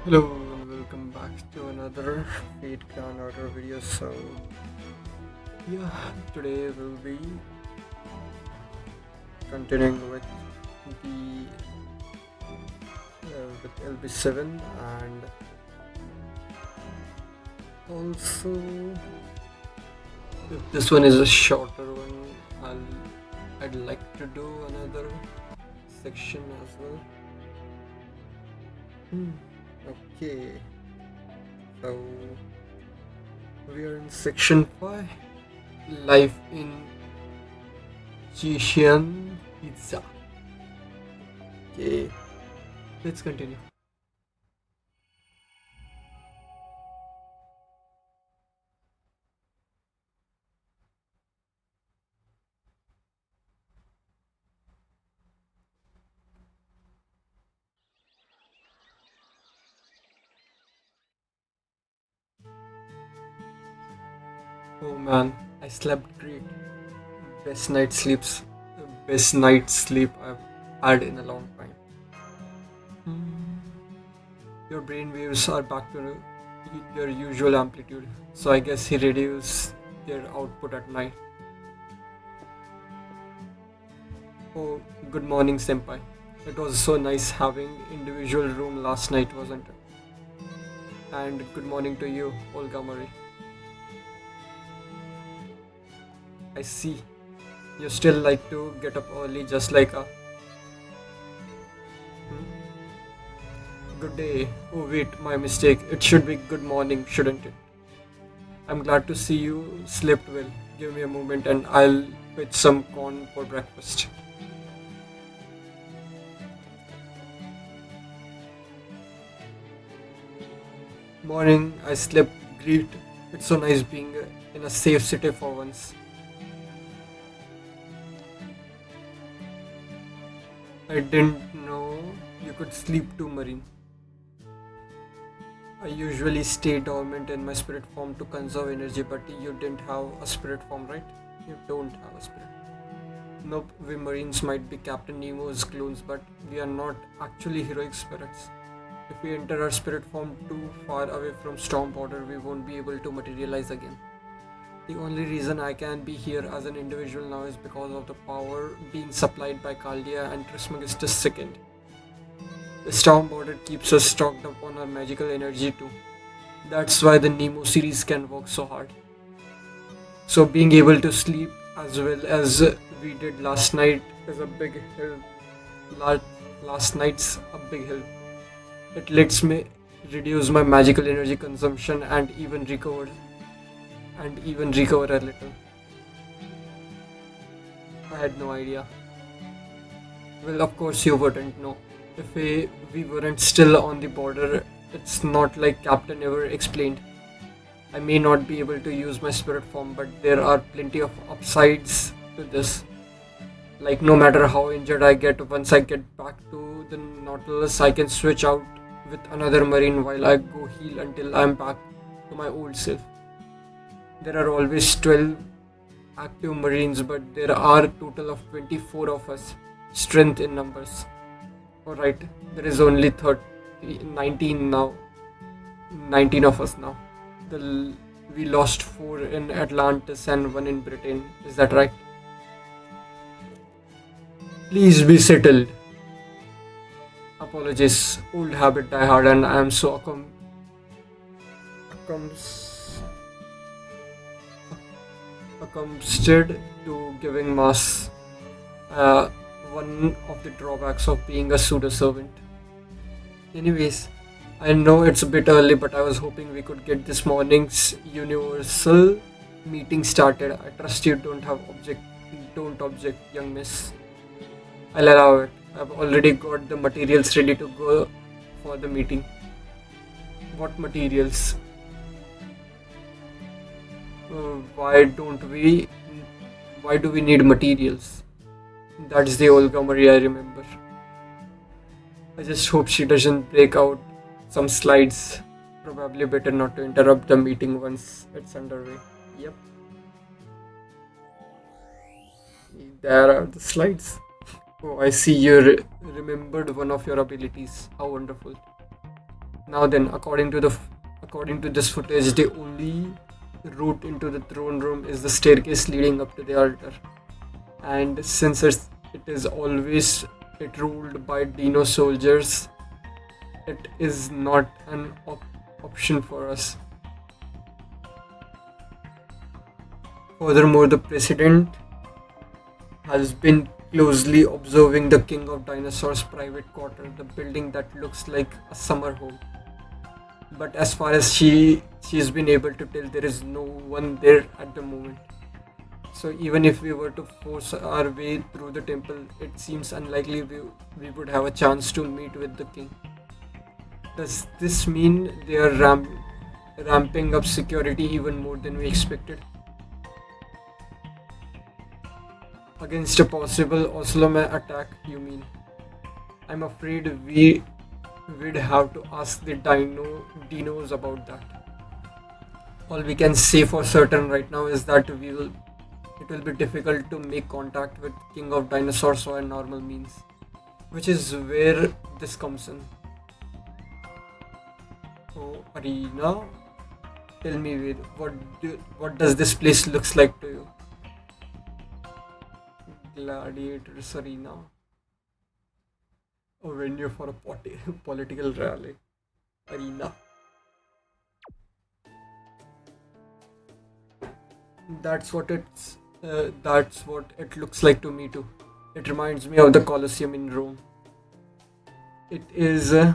Hello and welcome back to another Fate Clan Order video. Yeah, today we'll be continuing the with LB7, and also if this one is a shorter one, I'd like to do another section as well. Okay, so we are in section 5, life in Chechen pizza. Okay, let's continue. Oh man, I slept great. Best night sleeps, best night sleep I've had in a long time. Your brain waves are back to their usual amplitude, so I guess he reduced their output at night. Oh, good morning, senpai. It was so nice having individual room last night, wasn't it? And good morning to you, Olga Marie. I see. You still like to get up early just like a good day. Oh wait, my mistake. It should be good morning, shouldn't it? I'm glad to see you slept well. Give me a moment and I'll fetch some corn for breakfast. Morning, I slept great. It's so nice being in a safe city for once. I didn't know you could sleep too, Marine. I usually stay dormant in my spirit form to conserve energy, but you didn't have a spirit form, right? You don't have a spirit. Nope, we Marines might be Captain Nemo's clones, but we are not actually heroic spirits. If we enter our spirit form too far away from storm border, we won't be able to materialize again. The only reason I can be here as an individual now is because of the power being supplied by Caldia and Trismegistus II. The storm border keeps us stocked up on our magical energy too. That's why the Nemo series can work so hard. So being able to sleep as well as we did last night is a big help. La- Last night's a big help. It lets me reduce my magical energy consumption and even recover a little. I had no idea. Well, of course you wouldn't know. If we weren't still on the border, it's not like Captain ever explained. I may not be able to use my spirit form, but there are plenty of upsides to this. Like, no matter how injured I get, once I get back to the Nautilus, I can switch out with another Marine while I go heal until I'm back to my old self. There are always 12 active Marines, but there are a total of 24 of us. Strength in numbers. Alright, there is only 19 now. 19 of us now. We lost 4 in Atlantis and 1 in Britain. Is that right? Please be settled. Apologies. Old habit die hard, and I am so accum- accustomed to giving mass. Uh, One of the drawbacks of being a pseudo servant. Anyways, I know it's a bit early, but I was hoping we could get this morning's universal meeting started. I trust you don't object, young miss. I'll allow it. I've already got the materials ready to go for the meeting. What materials? Uh, why don't we? Why do we need materials? That's the Olga Marie I remember. I just hope she doesn't break out some slides. Probably better not to interrupt the meeting once it's underway. Yep, there are the slides. Oh, I see you remembered one of your abilities. How wonderful. Now then, according to this footage, the only route into the throne room is the staircase leading up to the altar. And since it is always it ruled by Dino soldiers, it is not an option for us. Furthermore, the president has been closely observing the king of dinosaurs' private quarter, the building that looks like a summer home. But as far as she's been able to tell, there is no one there at the moment. So even if we were to force our way through the temple, it seems unlikely we would have a chance to meet with the king. Does this mean they are ramping up security even more than we expected? Against a possible Oslome attack, you mean? I'm afraid we'd have to ask the dinos about that. All we can say for certain right now is that it will be difficult to make contact with King of Dinosaurs via normal means, which is where this comes in. So, Arena, tell me, Ved, what does this place looks like to you? Gladiators Arena, a venue for a political rally. Arena. That's what it's. That's what it looks like to me too. It reminds me of the Colosseum in Rome. It is uh,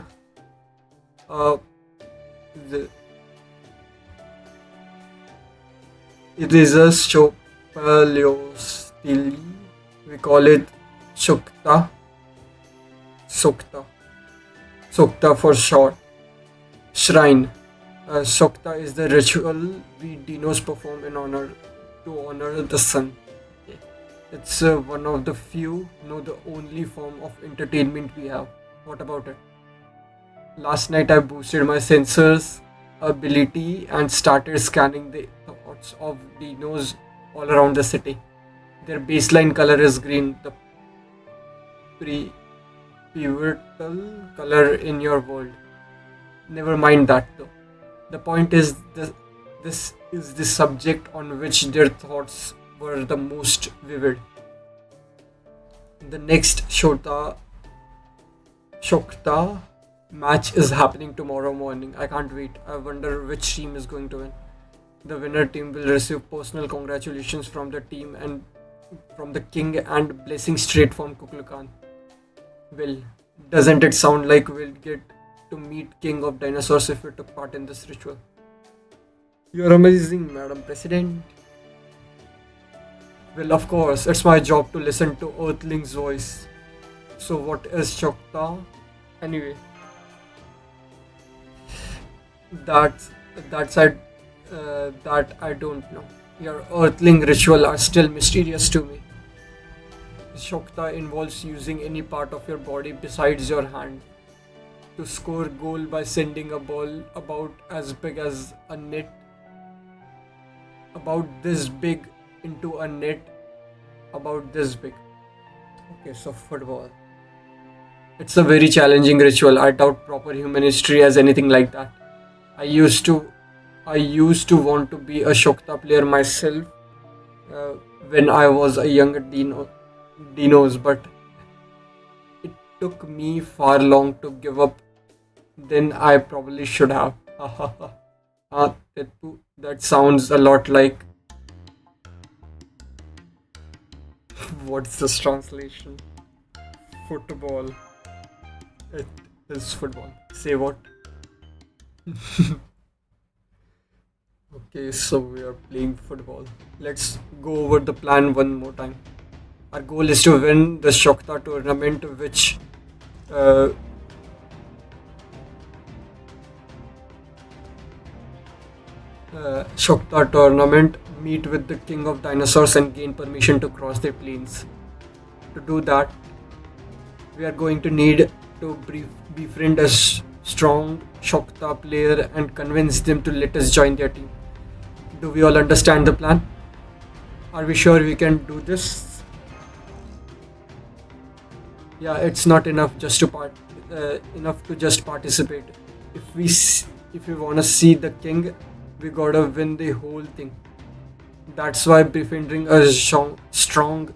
the, it is a Stopaleostili. We call it Shukta. Sukta. Sukta for short. Shrine. Shokta is the ritual we dinos perform to honor the sun. Okay. It's one of the few, no, the only form of entertainment we have. What about it? Last night I boosted my sensors ability and started scanning the thoughts of dinos all around the city. Their baseline color is green, the pivotal color in your world. Never mind that though. The point is this is the subject on which their thoughts were the most vivid. The next Shokta match is happening tomorrow morning. I can't wait. I wonder which team is going to win. The winner team will receive personal congratulations from the team and from the king and blessing straight from Kukulkan. Well, doesn't it sound like we'll get to meet King of Dinosaurs if we took part in this ritual? You're amazing, Madam President. Well, of course, it's my job to listen to Earthling's voice. So, what is Shokta? Anyway, that's that I don't know. Your Earthling ritual are still mysterious to me. Shokta involves using any part of your body besides your hand to score goal by sending a ball about as big as a net, about this big, into a net about this big. Okay, so football. It's a very challenging ritual. I doubt proper human history has anything like that. I used to I used to want to be a Shokta player myself uh, when I was a younger dinos, but it took me far long to give up than I probably should have. That sounds a lot like what's this translation? Football. It is football. Say what? Okay, so we are playing football. Let's go over the plan one more time. Our goal is to win the Shokta tournament, which uh, Shokta tournament, meet with the King of Dinosaurs and gain permission to cross their plains. To do that, we are going to need to befriend a strong Shokta player and convince them to let us join their team. Do we all understand the plan? Are we sure we can do this? Yeah, it's not enough just to enough to just participate. If if we wanna see the king, we gotta win the whole thing. That's why befriending a strong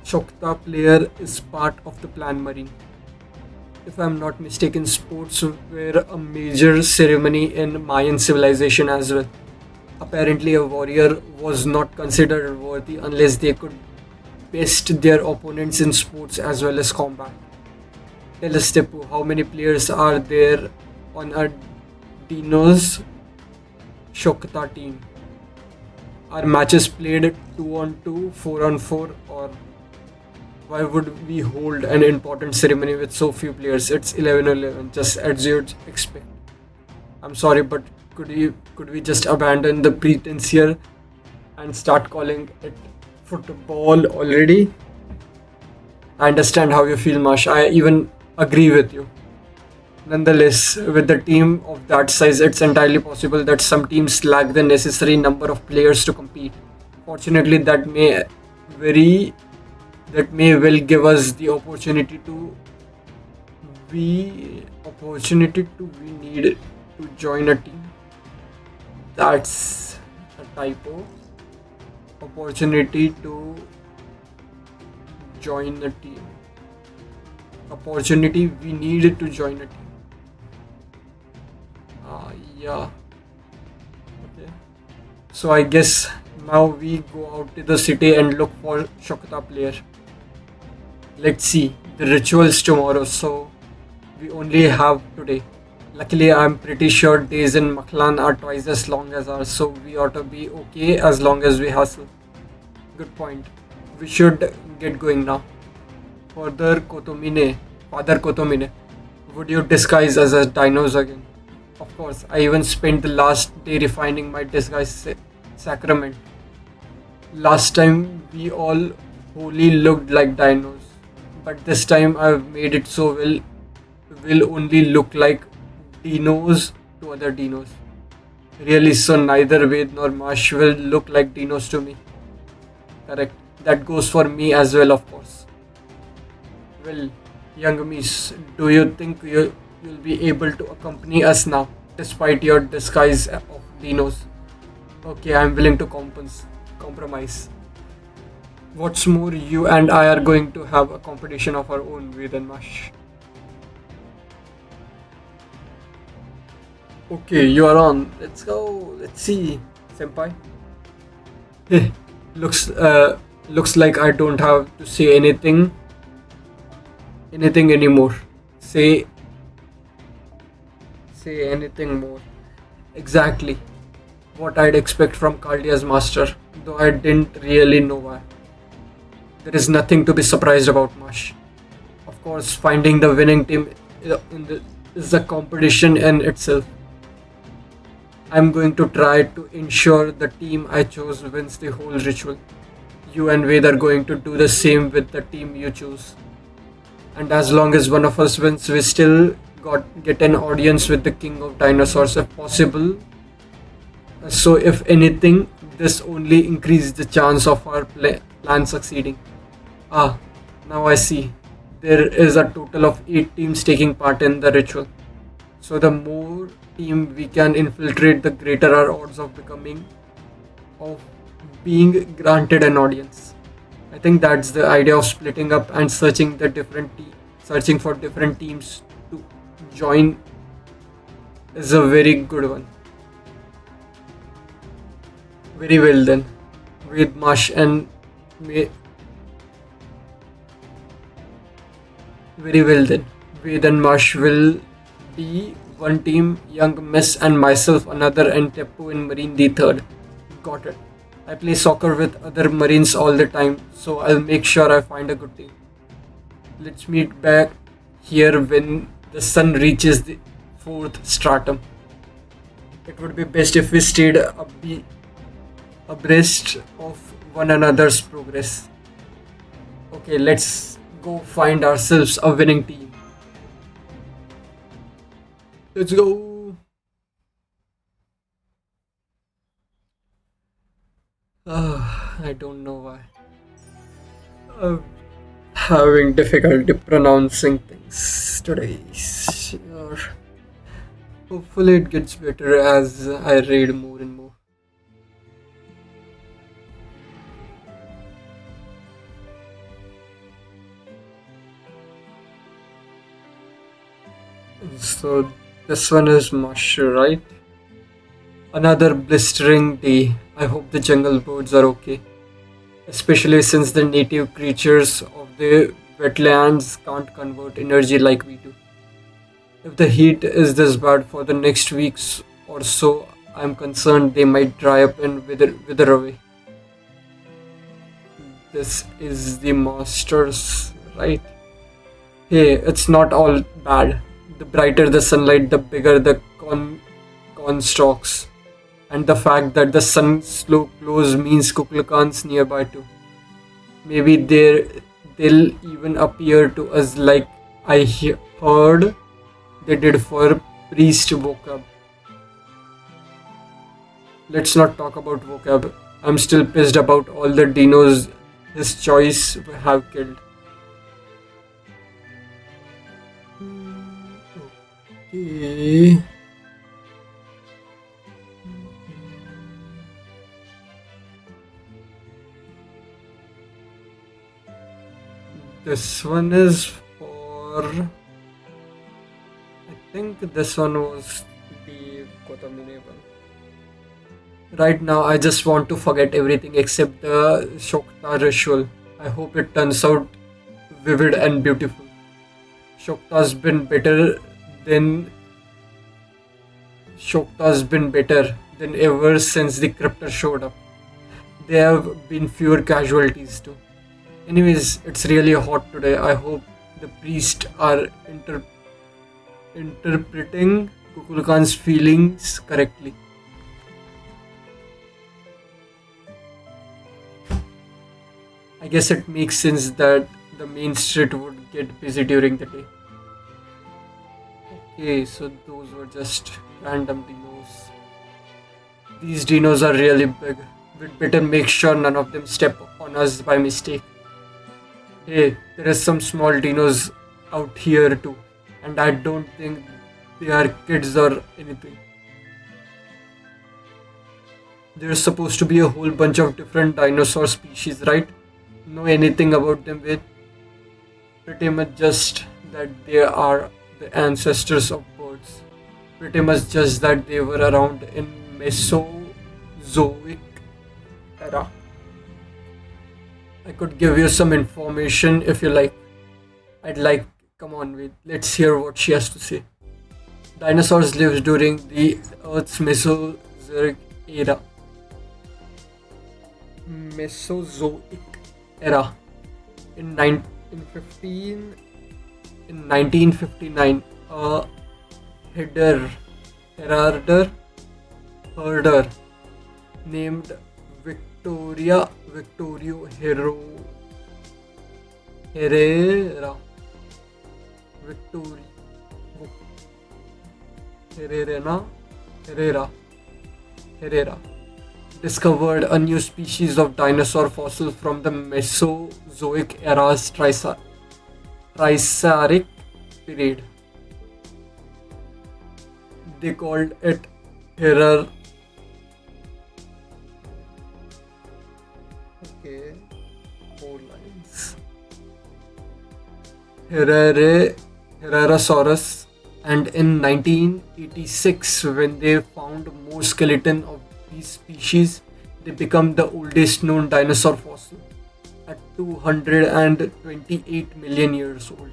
Shokta player is part of the plan, Marine. If I'm not mistaken, sports were a major ceremony in Mayan civilization as well. Apparently, a warrior was not considered worthy unless they could best their opponents in sports as well as combat. Tell us, Tepu, how many players are there on a Dino's Shokta team? Are matches played 2 on 2, 4 on 4, or why would we hold an important ceremony with so few players? It's 11 on 11, just as you'd expect. I'm sorry, but could we just abandon the pretense here and start calling it football already? I understand how you feel, Mash. I even agree with you. Nonetheless, with the team of that size, it's entirely possible that some teams lack the necessary number of players to compete. Fortunately, very that may well give us the opportunity to we need to join a team. That's a typo. Opportunity to join a team. Opportunity we needed to join a team. Yeah. Okay. So I guess now we go out to the city and look for Shokta player. Let's see. The rituals tomorrow, so we only have today. Luckily, I'm pretty sure days in Maklan are twice as long as ours, so we ought to be okay as long as we hustle. Good point. We should get going now. Further Kotomine, Father Kotomine, would you disguise us as dinos again? Of course, I even spent the last day refining my disguise sacrament. Last time we all wholly looked like dinos, but this time I've made it so we'll only look like dinos to other dinos. Really, so neither Ved nor Marsh will look like dinos to me. Correct. That goes for me as well, of course. Well, young miss, do you think you'll be able to accompany us now, despite your disguise of dinos? Okay, I'm willing to compromise. What's more, you and I are going to have a competition of our own, Ved and Mash. Okay, you are on. Let's go. Let's see, senpai. Heh, looks like I don't have to say anything anymore. Say say anything more. Exactly what I'd expect from Kaldia's master, though I didn't really know why. There is nothing to be surprised about, Mash. Of course, finding the winning team is a competition in itself. I'm going to try to ensure the team I chose wins the whole ritual. You and Ved are going to do the same with the team you choose. And as long as one of us wins, we still get an audience with the king of dinosaurs if possible. So if anything, this only increases the chance of our plan succeeding. Ah, now I see. There is a total of 8 teams taking part in the ritual. So the more team we can infiltrate, the greater our odds of being granted an audience. I think that's the idea of splitting up and searching for different teams to join is a very good one. Very well then. With Mash and May, very well then. Ved and Mash will be one team, Young Miss and myself another, and Teppo in Marine the third. Got it. I play soccer with other Marines all the time, so I'll make sure I find a good team. Let's meet back here when the sun reaches the fourth stratum. It would be best if we stayed abreast of one another's progress. Okay, let's go find ourselves a winning team. Let's go. I don't know why. Uh, Having difficulty pronouncing things today. Sure. Hopefully, it gets better as I read more and more. So, this one is mush, right? Another blistering day. I hope the jungle birds are okay, especially since the native creatures of the wetlands can't convert energy like we do. If the heat is this bad for the next weeks or so, I'm concerned they might dry up and wither away. This is the masters, right? Hey, it's not all bad. The brighter the sunlight, the bigger the corn stalks. And the fact that the sun slow glows means kukulkans nearby too. Maybe they'll even appear to us like heard they did for priest vocab. Let's not talk about vocab. I'm still pissed about all the dinos his choice have killed. Okay. This one is for. I think this one was the Kotamine one. Right now, I just want to forget everything except the Shokta ritual. I hope it turns out vivid and beautiful. Shokta's been better than Shokta's been better than ever since the Cryptor showed up. There have been fewer casualties too. Anyways, it's really hot today. I hope the priests are interpreting Kukulkan's feelings correctly. I guess it makes sense that the main street would get busy during the day. Okay, so those were just random dinos. These dinos are really big. We'd better make sure none of them step on us by mistake. Hey, there is some small dinos out here too, and I don't think they are kids or anything. There's supposed to be a whole bunch of different dinosaur species, right? Know anything about them with? Pretty much just that they are the ancestors of birds. Pretty much just that they were around in Mesozoic era. I could give you some information if you like. I'd like. Come on, wait. Let's hear what she has to say. Dinosaurs lived during the Earth's Mesozoic era. Mesozoic era. In 1959, a herder named Victorio Herrera Victorio Herrera Herrera Herrera discovered a new species of dinosaur fossil from the Mesozoic era's Triassic period. They called it Herrera. Okay, 4 lines. Herrerasaurus, and in 1986, when they found more skeleton of these species, they become the oldest known dinosaur fossil at 228 million years old.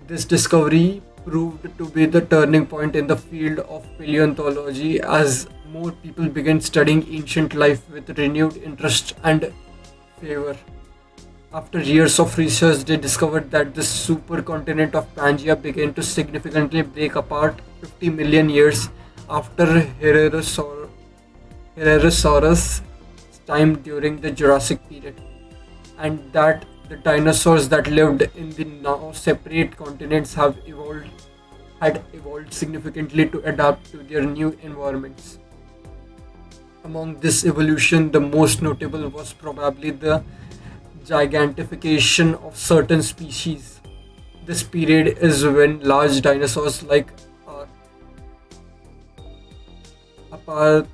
This discovery proved to be the turning point in the field of paleontology as more people began studying ancient life with renewed interest and favor. After years of research, they discovered that the supercontinent of Pangaea began to significantly break apart 50 million years after Herrerasaurus' time during the Jurassic period, and that the dinosaurs that lived in the now separate continents had evolved significantly to adapt to their new environments. Among this evolution, the most notable was probably the gigantification of certain species. This period is when large dinosaurs like uh, Apa-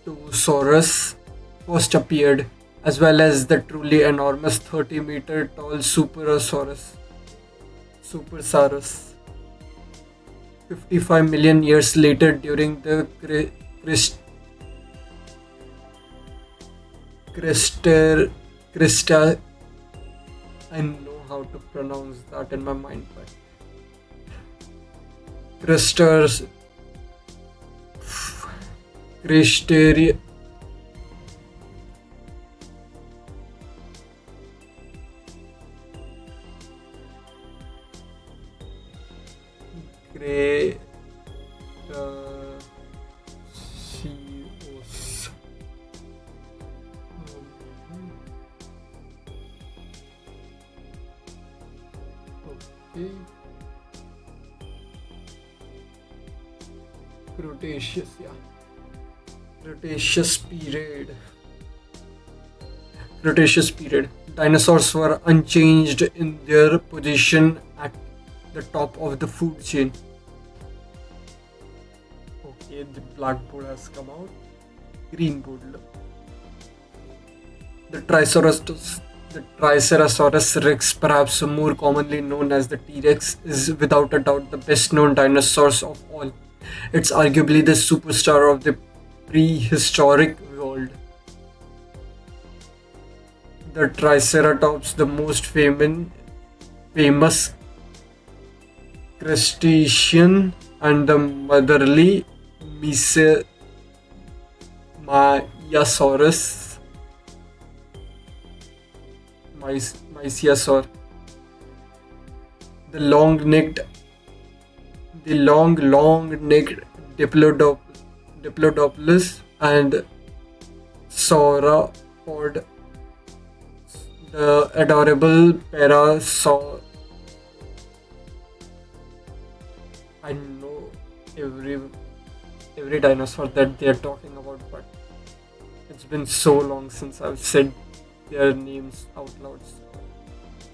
Apatosaurus first appeared, as well as the truly enormous 30-meter tall Supersaurus. 55 million years later, during the Christ, Christer, Christa, I know how to pronounce that in my mind, but Christers, Christeri, Gray, Ceos. Okay. Cretaceous, yeah. Cretaceous period. Cretaceous period. Dinosaurs were unchanged in their position at the top of the food chain. Okay, the blackboard has come out. Green board. Look. The Triceratops rex, perhaps more commonly known as the T-Rex, is without a doubt the best known dinosaurs of all. It's arguably the superstar of the prehistoric world. The Triceratops, the most famous crustacean, and the motherly Maiasaurus, Mysiosaur, the long-necked Diplodocus, and sauropod, the adorable Parasaur. I know every dinosaur that they're talking about, but it's been so long since I've said their names out loud. So,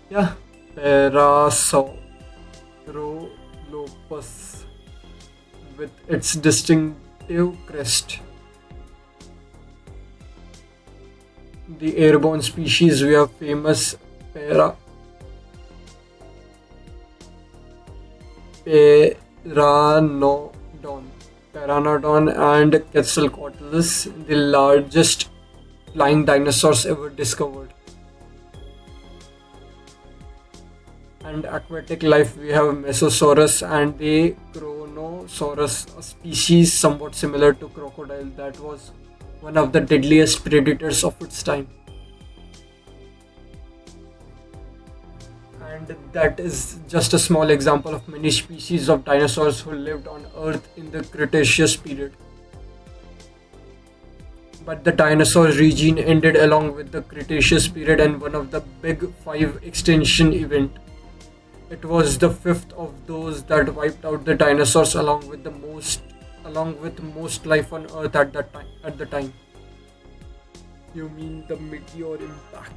yeah, Parasaurolophus with its distinctive crest. The airborne species we have famous Pteranodon, and Quetzalcoatlus, the largest flying dinosaurs ever discovered. And aquatic life, we have Mesosaurus and the Kronosaurus, a species somewhat similar to crocodile that was one of the deadliest predators of its time. And that is just a small example of many species of dinosaurs who lived on Earth in the Cretaceous period. But the dinosaur regime ended along with the Cretaceous period and one of the big five extinction event. It was the fifth of those that wiped out the dinosaurs along with most life on Earth at the time. You mean the meteor impact?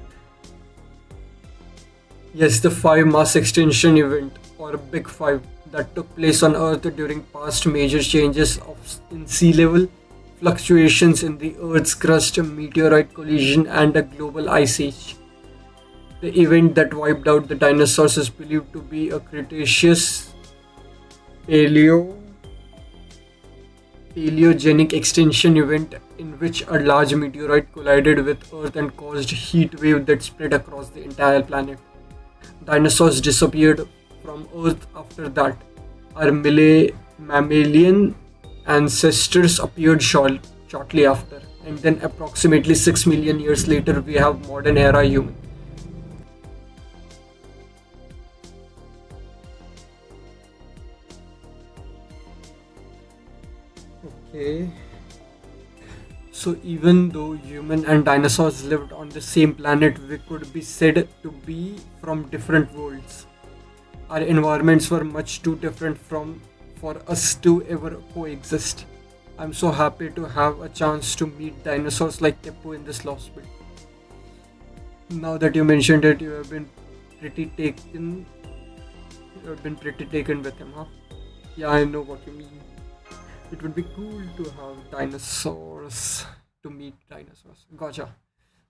Yes, the five mass extinction event, or Big Five, that took place on Earth during past major changes in sea level, fluctuations in the Earth's crust, meteorite collision, and a global ice age. The event that wiped out the dinosaurs is believed to be a Cretaceous paleo paleogenic extinction event in which a large meteorite collided with Earth and caused heat wave that spread across the entire planet. Dinosaurs disappeared from Earth after that. Our mammalian ancestors appeared shortly after, and then approximately 6 million years later we have modern era human. Okay. So even though human and dinosaurs lived on the same planet, we could be said to be from different worlds. Our environments were much too different for us to ever coexist. I'm so happy to have a chance to meet dinosaurs like Tepu in this Lost Belt. Now that you mentioned it, you have been pretty taken. You have been pretty taken with him, huh? Yeah, I know what you mean. It would be cool to have dinosaurs, to meet dinosaurs. Gotcha.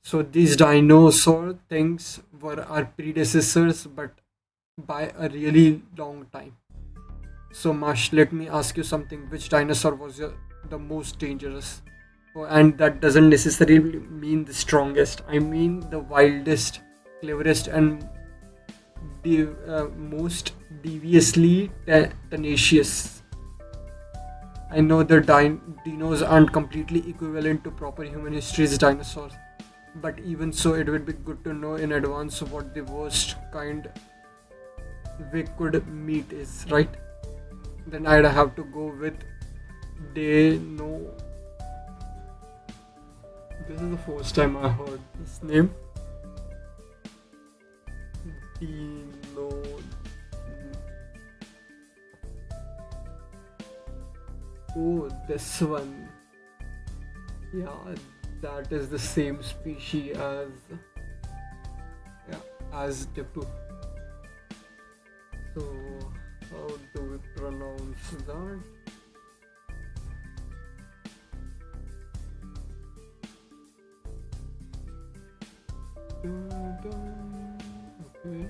So these dinosaur things were our predecessors, but by a really long time. So Mash, let me ask you something. Which dinosaur was the most dangerous? Oh, and that doesn't necessarily mean the strongest. I mean the wildest, cleverest, and most deviously tenacious. I know the dinos aren't completely equivalent to proper human history's dinosaurs, but even so, it would be good to know in advance what the worst kind we could meet is, right? Then I'd have to go with Dino. This is the first time I heard this name. Dino. Oh, this one. Yeah, that is the same species as, yeah, as Tipu. So how do we pronounce that? Okay.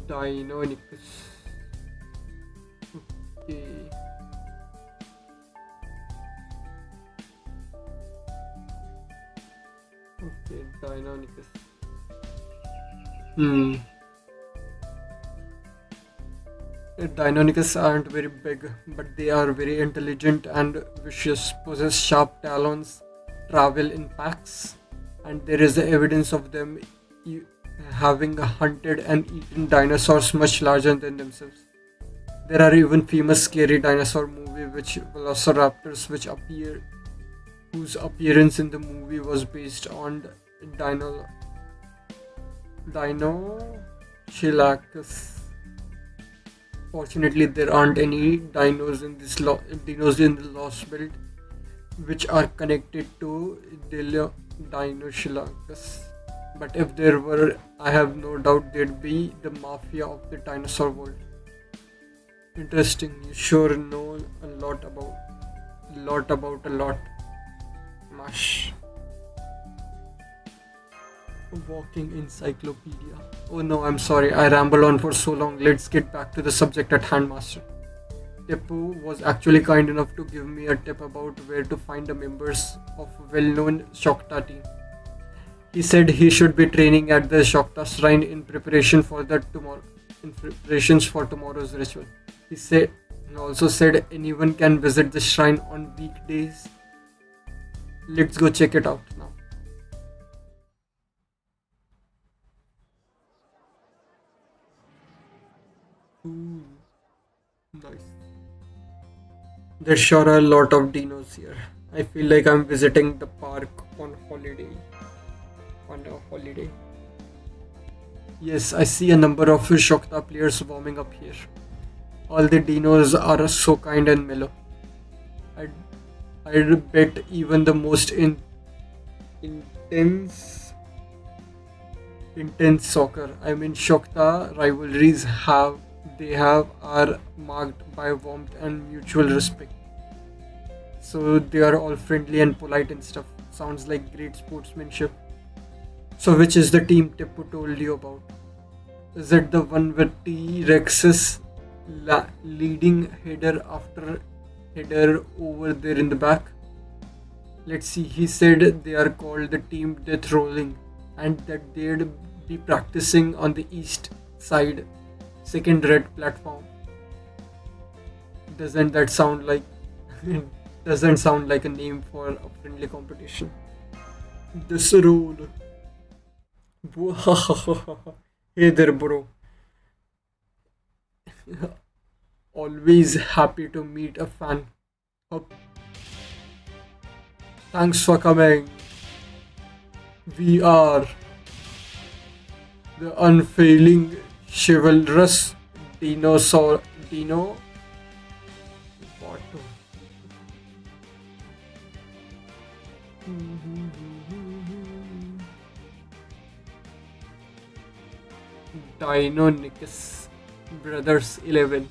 Deinonychus. Okay. Okay, Deinonychus. Hmm. Deinonychus aren't very big, but they are very intelligent and vicious, possess sharp talons, travel in packs, and there is evidence of them e- having hunted and eaten dinosaurs much larger than themselves. There are even famous scary dinosaur movie which velociraptors which appear whose appearance in the movie was based on dino Dinochilacus. Fortunately, there aren't any dinos in the Lostbelt which are connected to Dinochilacus. But if there were, I have no doubt they'd be the mafia of the dinosaur world. Interesting. You sure know a lot. Mush. Walking encyclopedia. Oh no, I'm sorry. I rambled on for so long. Let's get back to the subject at hand, Master. Tepu was actually kind enough to give me a tip about where to find the members of well-known Shokta team. He said he should be training at the Shokta shrine in preparations for tomorrow's ritual. He said he also said anyone can visit the shrine on weekdays. Let's go check it out now. Ooh, nice. There sure are a lot of dinos here. I feel like I'm visiting the park on holiday. On a holiday. Yes, I see a number of Shokta players warming up here. All the dinos are so kind and mellow. I'd, I'd bet even the most intense intense soccer. I mean, Shokta rivalries have are marked by warmth and mutual respect. So they are all friendly and polite and stuff. Sounds like great sportsmanship. So which is the team Tipu told you about? Is it the one with T Rex's leading header after header over there in the back? Let's see. He said they are called the team Death Rolling, and that they'd be practicing on the east side, second red platform. Doesn't that sound like doesn't sound like a name for a friendly competition? This rule. Hey there, bro. Always happy to meet a fan. Oh, thanks for coming. We are the unfailing chivalrous dinosaur. Dino. What? Deinonychus Brothers 11.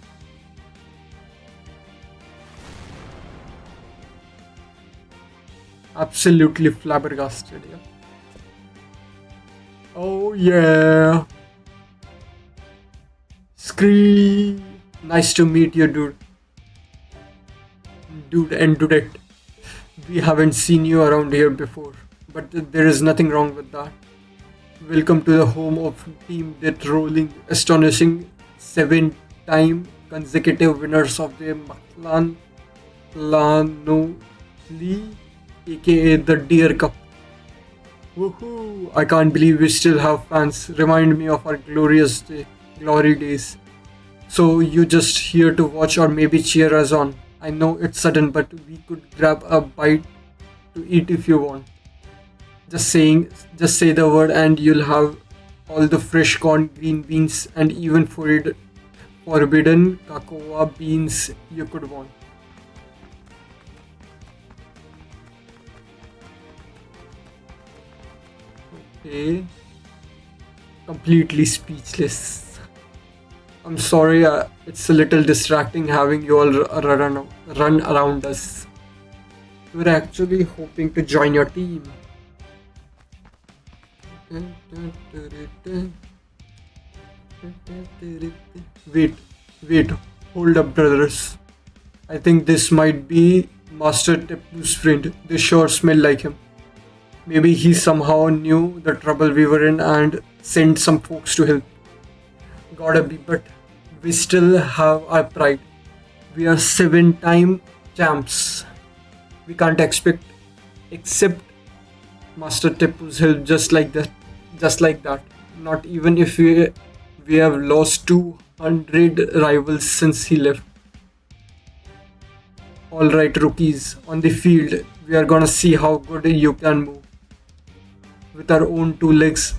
Absolutely flabbergasted, yeah. Oh yeah. Scree. Nice to meet you, dude. Dude and dudette. We haven't seen you around here before, but there is nothing wrong with that. Welcome to the home of Team Death Rolling, astonishing 7-time consecutive winners of the Maklan Planoli, aka the Deer Cup. Woohoo! I can't believe we still have fans. Remind me of our glory days. So you just here to watch or maybe cheer us on. I know it's sudden, but we could grab a bite to eat if you want. Just say the word and you'll have all the fresh corn, green beans, and even forbidden cocoa beans you could want. Okay, completely speechless. I'm sorry, it's a little distracting having you all run around us. We're actually hoping to join your team. Wait, wait, hold up, brothers. I think this might be Master Tepu's friend. They sure smell like him. Maybe he somehow knew the trouble we were in and sent some folks to help. Gotta be, but we still have our pride. We are 7-time champs. We can't accept Master Tipu's help just like that. Just like that. Not even if we have lost 200 rivals since he left. Alright, rookies, on the field, we are gonna see how good you can move. With our own two legs.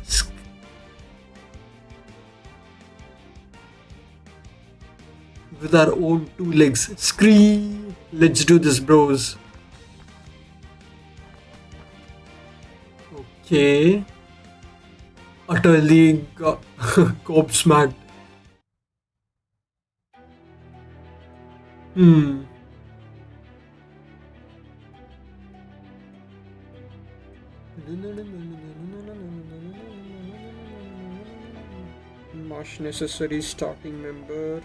With our own two legs. Scream! Let's do this, bros. Okay. Utterly gobsmacked. Marsh necessary starting member.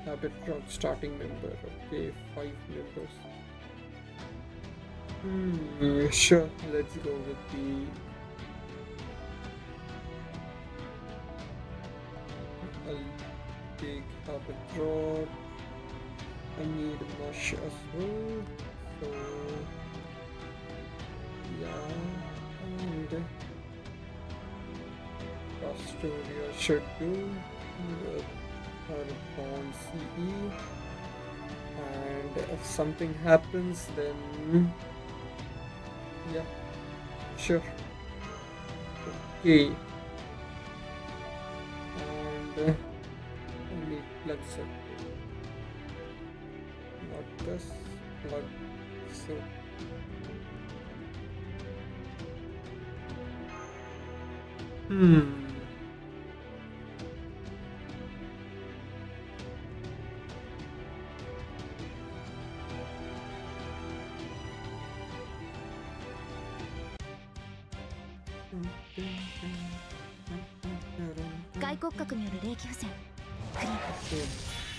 Habit rock starting member. Okay, 5 members. Sure, let's go with the I'll take habit rock. I need mush as well. So yeah, and Astoria should do with her bond CE, and if something happens then yeah, sure. Okay, and I need plug set, not this plug, so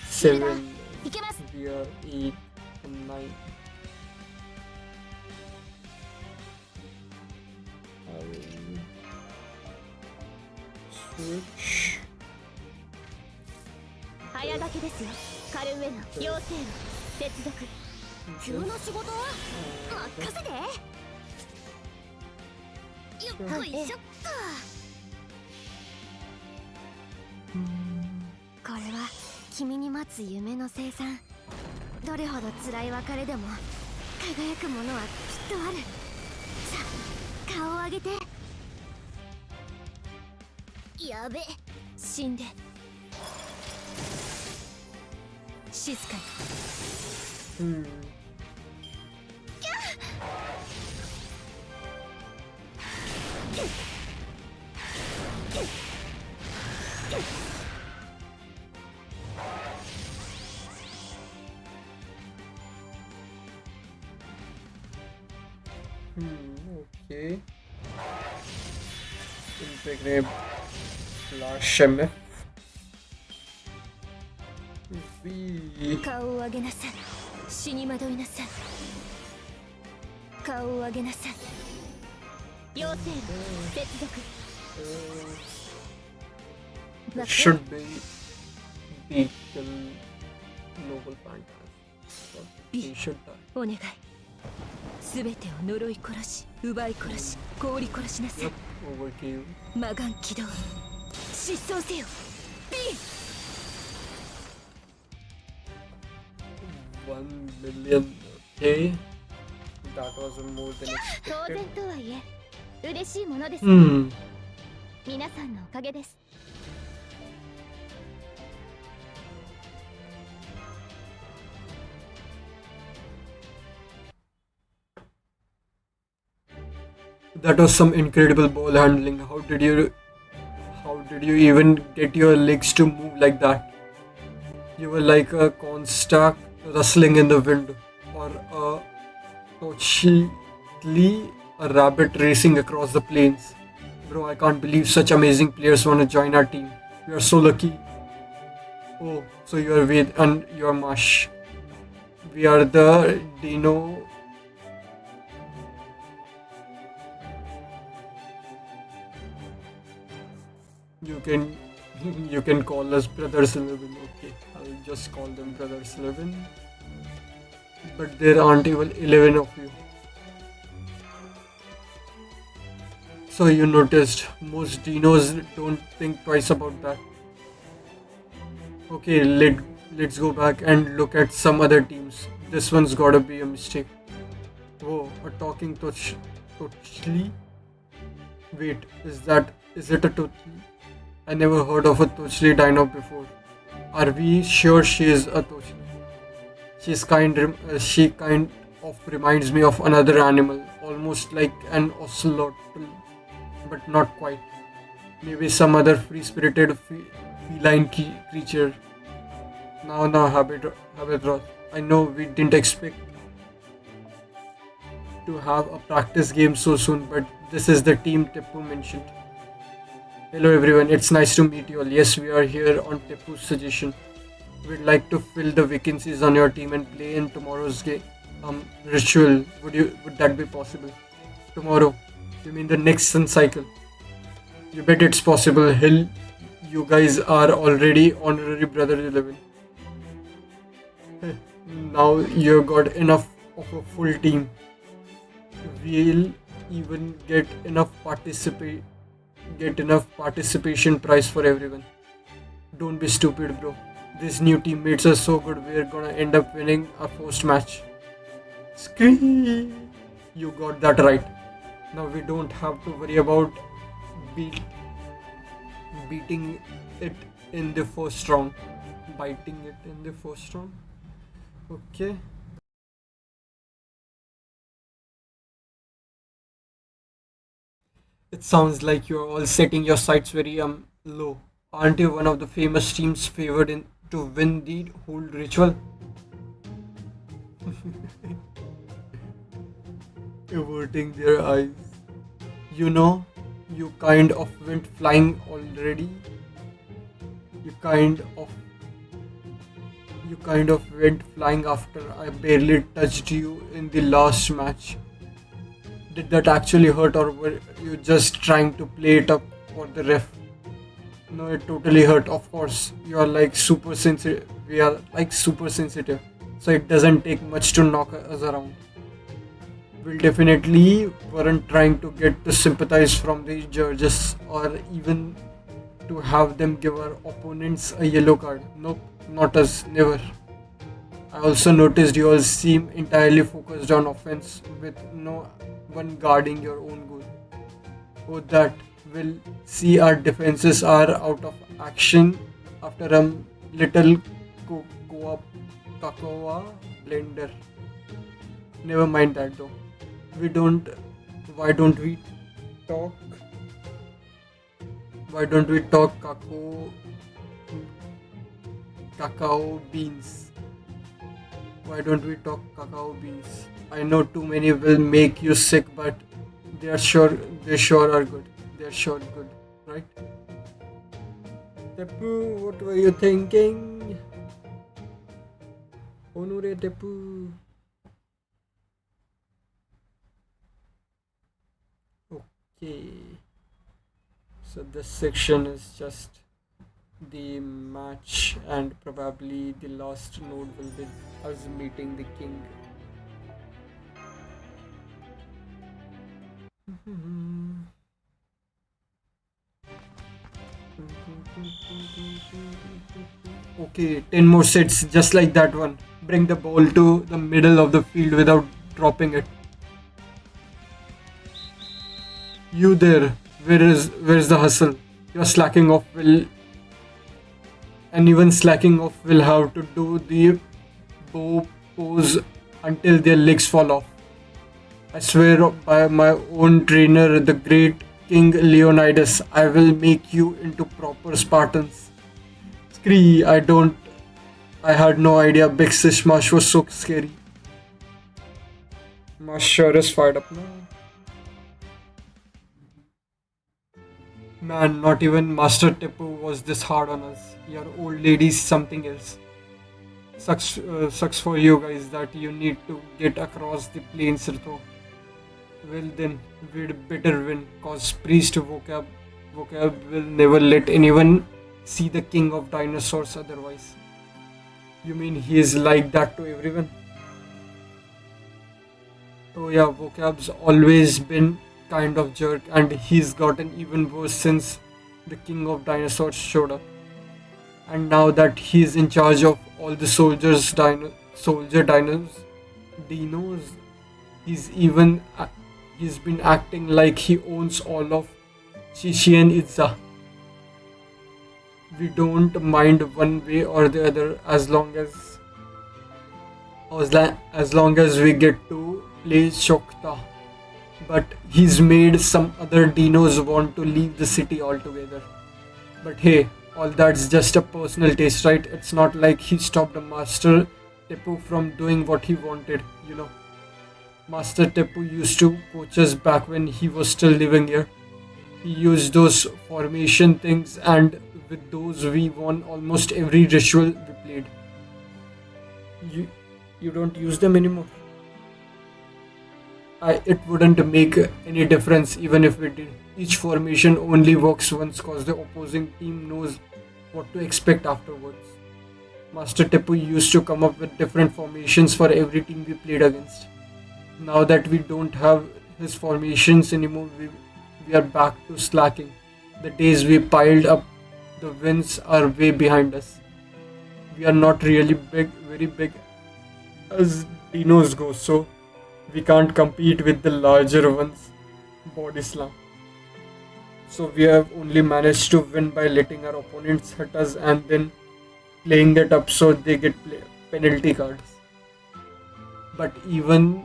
seven, we are 8 and 9. I will switch. 早書きですよ。カルウェナ、妖精の接続。急な仕事？任せて。よっいしょっと。これは君に待つ夢の生産。どれほど辛い別れでも輝くものはきっとある。さあ、顔を上げて。やべ、死んで。静かに。fake name Blashemev. We 顔を上げなさい。死に惑いなさい。顔を上げなさい。妖精部接続。 should be Beetle Noble Phantasm. He should die. お願い。すべてを呪い殺し、奪い殺し、氷殺しなさい。 Yep, overkill. 魔眼起動。失踪せよ。B。 1 million. Okay. That was more than 当 expected. 然とはいえ、嬉しいものです。 Hmm. 皆さんのおかげです。 That was some incredible ball handling. How did you even get your legs to move like that? You were like a cornstalk rustling in the wind, or totally a rabbit racing across the plains. Bro, I can't believe such amazing players want to join our team. We are so lucky. Oh, so you are Ved and you are Mash. We are the Dino. You can you can call us Brothers 11. Okay, I'll just call them Brothers 11. But there aren't even 11 of you. So you noticed most dinos don't think twice about that. Okay, let's go back and look at some other teams. This one's gotta be a mistake. Whoa, a talking Tochli? Wait, is it a Tochli? I never heard of a Tochli dino before. Are we sure she is a Tochli? She kind of reminds me of another animal, almost like an ocelotl, but not quite. Maybe some other free-spirited feline creature. Now, Habitros. I know we didn't expect to have a practice game so soon, but this is the team Teppu mentioned. Hello everyone, it's nice to meet you all. Yes, we are here on Teppu's suggestion. We'd like to fill the vacancies on your team and play in tomorrow's game ritual. Would that be possible? Tomorrow? You mean the next sun cycle? You bet it's possible. Hell, you guys are already honorary brother 11. Now you've got enough of a full team. We'll even get enough participation prize for everyone. Don't be stupid, bro. These new teammates are so good, we're gonna end up winning our first match. Scream! You got that right. Now we don't have to worry about beating it in the first round. Biting it in the first round. Okay. It sounds like you're all setting your sights very low. Aren't you one of the famous teams favored in to win the whole ritual? Averting their eyes. You know, you kind of went flying already. You kind of went flying after I barely touched you in the last match. Did that actually hurt, or were you just trying to play it up for the ref? No, it totally hurt. Of course, you are like super sensitive. We are like super sensitive, so it doesn't take much to knock us around. We definitely weren't trying to get to sympathize from the judges or even to have them give our opponents a yellow card. Nope, not us, never. I also noticed you all seem entirely focused on offense with no one guarding your own goal. Oh, that will see our defenses are out of action after a little cocoa blender. Never mind that though. We don't. Why don't we talk? Why don't we talk cacao beans? Why don't we talk cacao beans? I know too many will make you sick, but they sure are good. They're sure good. right? Tepu, what were you thinking? Onure Tepu. Okay. So this section is just the match, and probably the last node will be us meeting the king. Okay, 10 more sets just like that one. Bring the ball to the middle of the field without dropping it. You there, where's the hustle? You're slacking off, will anyone slacking off will have to do the bow pose until their legs fall off. I swear by my own trainer, the great King Leonidas, I will make you into proper Spartans. Scree, I had no idea Big Sis Mash was so scary. Mash sure is fired up now. Man, not even Master Tipu was this hard on us. Your old lady's something else. Sucks for you guys that you need to get across the plains though. Well then, we'd better win, cause priest vocab will never let anyone see the king of dinosaurs otherwise. You mean he is like that to everyone? Oh yeah, vocab's always been kind of jerk, and he's gotten even worse since the king of dinosaurs showed up. And now that he's in charge of all the dinos, he's even he's been acting like he owns all of Shishian Itza. We don't mind one way or the other as long as we get to play Shokta. But he's made some other dinos want to leave the city altogether. But hey, all that's just a personal taste, right? It's not like he stopped Master Tepu from doing what he wanted, you know. Master Tepu used to coach us back when he was still living here. He used those formation things, and with those we won almost every ritual we played. You don't use them anymore? It wouldn't make any difference even if we did. Each formation only works once cause the opposing team knows what to expect afterwards. Master Tepu used to come up with different formations for every team we played against. Now that we don't have his formations anymore, we are back to slacking. The days we piled up, the wins are way behind us. We are not really very big as dinos go, so we can't compete with the larger ones, body slam. So we have only managed to win by letting our opponents hit us and then playing it up so they get penalty cards. But even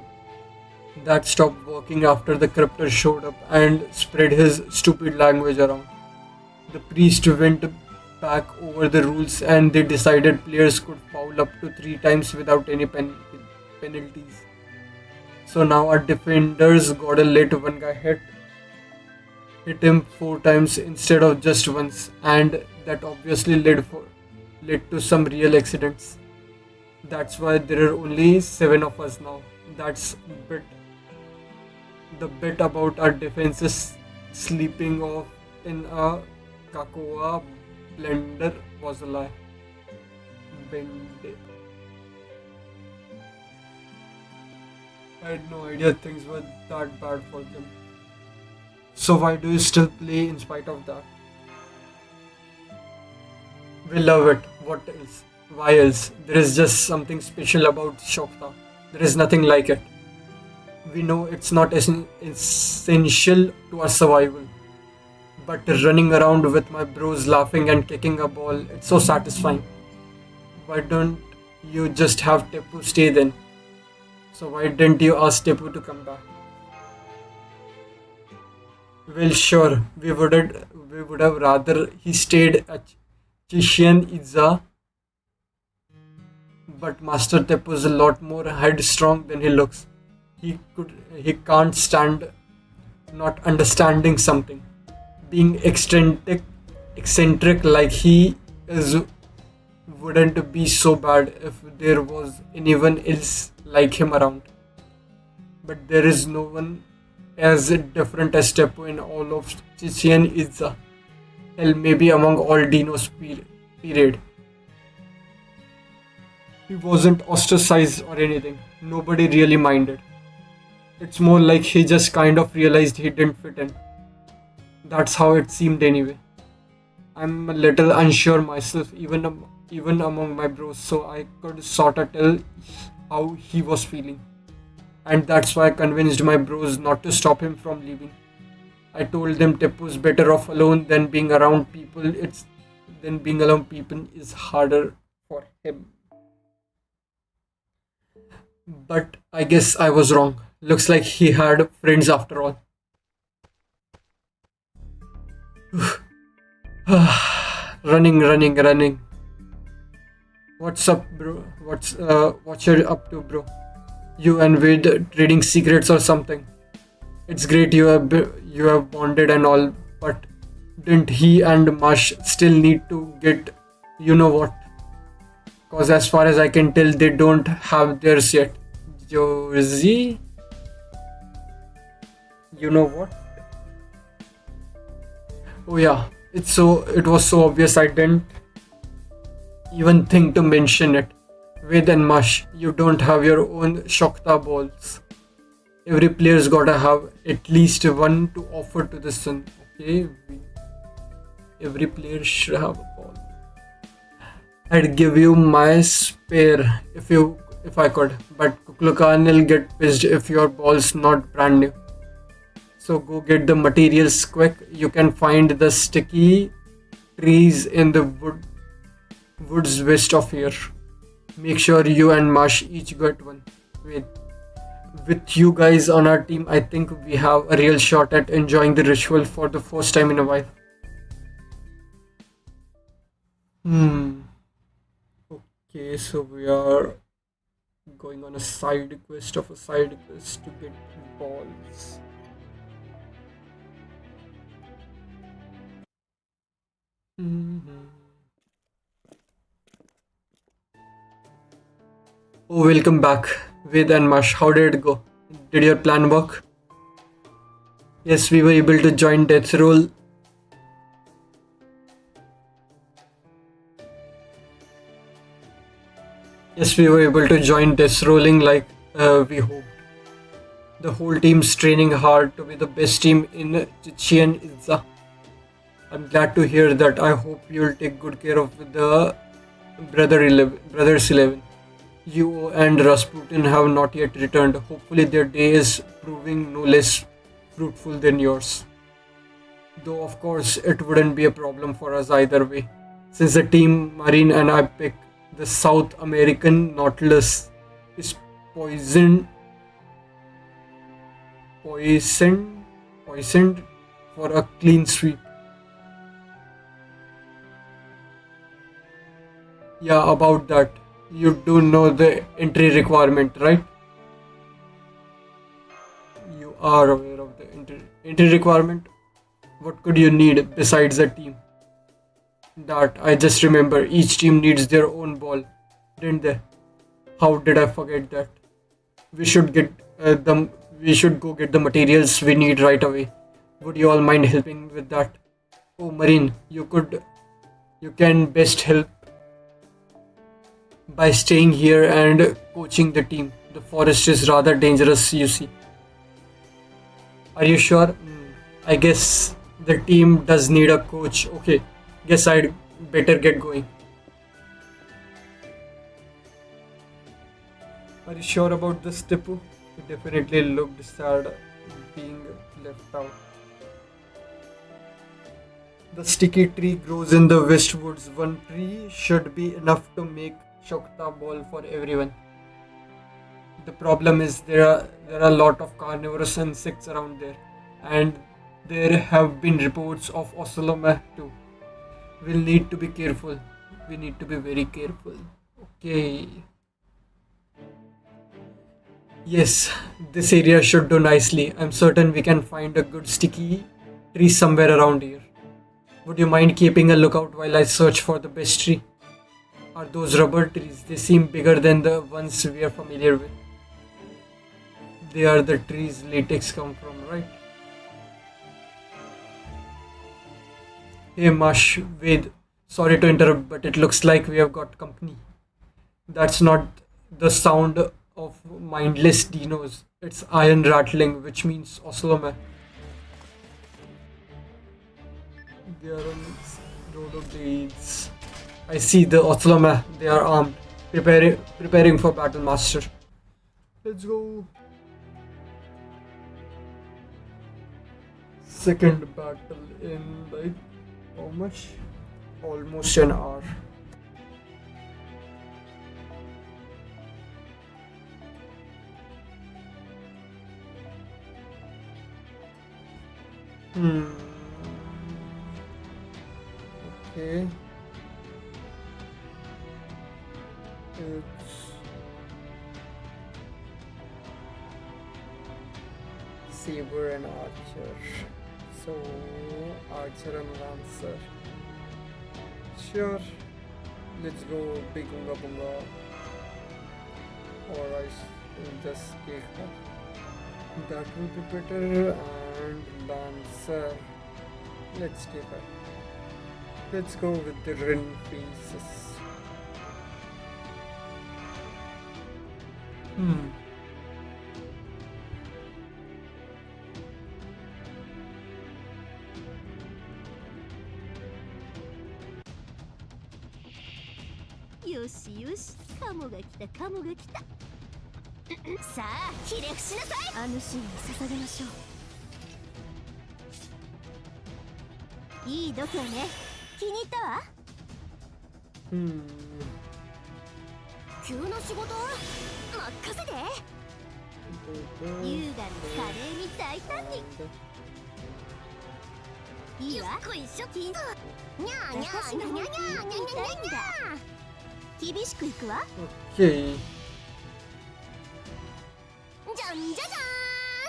that stopped working after the Cryptor showed up and spread his stupid language around. The priest went back over the rules and they decided players could foul up to 3 times without any penalties. So now our defenders gotta let one guy hit him 4 times instead of just once, and that obviously led to some real accidents. That's why there are only 7 of us now. That's the bit about our defenses sleeping off in a Kakoa blender was a lie. Bende. I had no idea things were that bad for them. So why do you still play in spite of that? We love it. What else? Why else? There is just something special about Shokta. There is nothing like it. We know it's not essential to our survival. But running around with my bros laughing and kicking a ball, it's so satisfying. Why don't you just have Tepu stay then? So why didn't you ask Tepu to come back? Well, sure, we would have rather he stayed at Chishian Itza, but Master Tepu is a lot more headstrong than he looks. He can't stand not understanding something. being eccentric like he is wouldn't be so bad if there was anyone else like him around. But there is no one as different as Steppo in all of Chichen Itza. Hell, maybe among all Dino's period. He wasn't ostracized or anything. Nobody really minded. It's more like he just kind of realized he didn't fit in. That's how it seemed anyway. I'm a little unsure myself, even among my bros, so I could sorta tell how he was feeling. And that's why I convinced my bros not to stop him from leaving. I told them Teppo's better off alone than being around people. It's then being around people is harder for him. But I guess I was wrong. Looks like he had friends after all. Running. What's up, bro? What you're up to, bro? You and Wade trading secrets or something? It's great you have bonded and all, but didn't he and Mush still need to get you know what? Cause as far as I can tell, they don't have theirs yet. Josie, you know what? Oh yeah, it was so obvious I didn't even think to mention it. Ved and Mush, you don't have your own Shokta balls. Every player's gotta have at least one to offer to the sun. Okay, every player should have a ball. I'd give you my spare if I could, but Kuklukan will get pissed if your ball's not brand new. So go get the materials quick. You can find the sticky trees in the woods west of here. Make sure you and Mash each get one. With you guys on our team, I think we have a real shot at enjoying the ritual for the first time in a while. Hmm. Okay, so we are going on a side quest of a side quest to get balls. Mhm. Oh, welcome back, Ved and Mash. How did it go? Did your plan work? Yes, we were able to join Death Roll. Yes, we were able to join Death Rolling like we hoped. The whole team's training hard to be the best team in Chichen Itza. I'm glad to hear that. I hope you'll take good care of the Brothers 11. You and Rasputin have not yet returned. Hopefully their day is proving no less fruitful than yours. Though of course it wouldn't be a problem for us either way, since the team Marine and I pick the South American Nautilus is poisoned poisoned for a clean sweep. Yeah, about that. You do know the entry requirement, right? You are aware of the entry requirement. What could you need besides a team? That I just remember each team needs their own ball, didn't they? How did I forget that? We should get them. We should go get the materials we need right away. Would you all mind helping with that? Oh, Marine, you can best help by staying here and coaching the team. The forest is rather dangerous, you see. Are you sure? I guess the team does need a coach. Okay, guess I'd better get going. Are you sure about this, Tipu? He definitely looked sad being left out. The sticky tree grows in the westwoods. One tree should be enough to make Shokta ball for everyone. The problem is there are a lot of carnivorous insects around there, and there have been reports of Oceloma too. We'll need to be careful. We need to be very careful. Okay. Yes, this area should do nicely. I'm certain we can find a good sticky tree somewhere around here. Would you mind keeping a lookout while I search for the best tree? Are those rubber trees? They seem bigger than the ones we are familiar with. They are the trees latex come from, right? Hey Mush, wait. Sorry to interrupt, but it looks like we have got company. That's not the sound of mindless dinos. It's iron rattling, which means Oslome. They are on rollerblades. I see the Oslome. They are armed, preparing for battle, master. Let's go. Second battle in like how much? Almost an hour. Hmm. Okay. It's Saber and Archer. So Archer and Lancer. Sure. Let's go Big Unga Bunga. Or I will just take that. That will be better. And Lancer. Let's take that. Let's go with the Rin faces. Hmm.よしよし、カモが来たカモが来た。さあ、ひれ伏しなさい。主に捧げましょう。いい度胸ね。気に入ったわ。Hmm. 急な仕事？任せて。優雅に華麗に大胆に。いいわ。ご一緒。にゃーにゃーにゃーにゃーにゃーにゃーにゃーにゃー。厳しくいくわ。Okay. じゃんじゃじゃ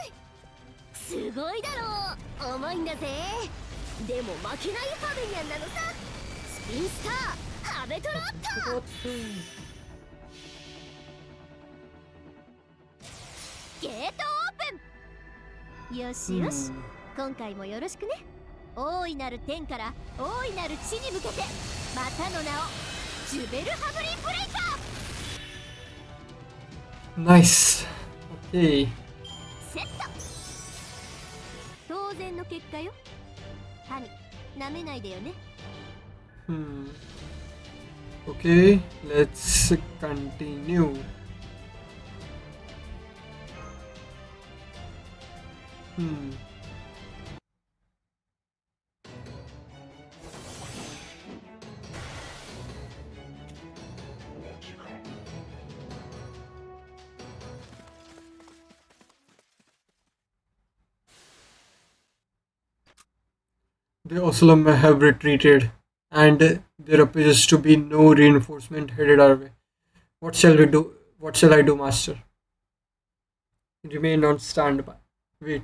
ーん。すごいだろう。重いんだぜ。でも負けないハベニャンなのさ。スピンスターハベトロット。ゲートオープン。よしよし、今回もよろしくね。大いなる天から大いなる地に向けて、またの名をジュベルハブリンブレイカー。 Nice. Okay. セット。当然の結果よ。神、なめないでよね。Hmm. Okay, let's continue. Hmm. The Oslam have retreated, and there appears to be no reinforcement headed our way. What shall we do? What shall I do, master? Remain on standby. Wait.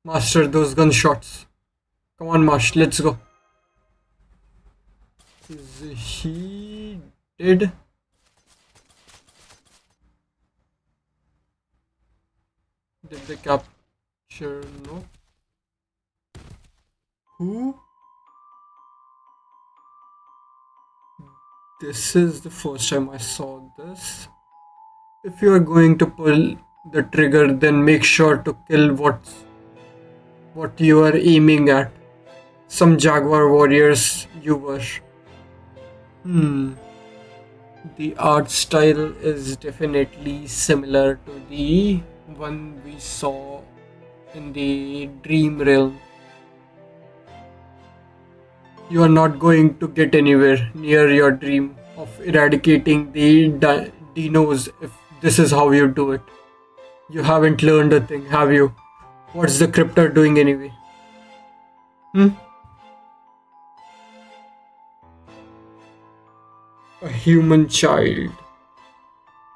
Master, those gunshots. Come on, Marsh, let's go. Is he dead? Did they capture? No. Who? This is the first time I saw this. If you are going to pull the trigger, then make sure to kill what you are aiming at. Some jaguar warriors you were. Hmm. The art style is definitely similar to the one we saw in the dream realm. You are not going to get anywhere near your dream of eradicating the dinos if this is how you do it. You haven't learned a thing, have you? What's the cryptor doing anyway? Hmm? A human child.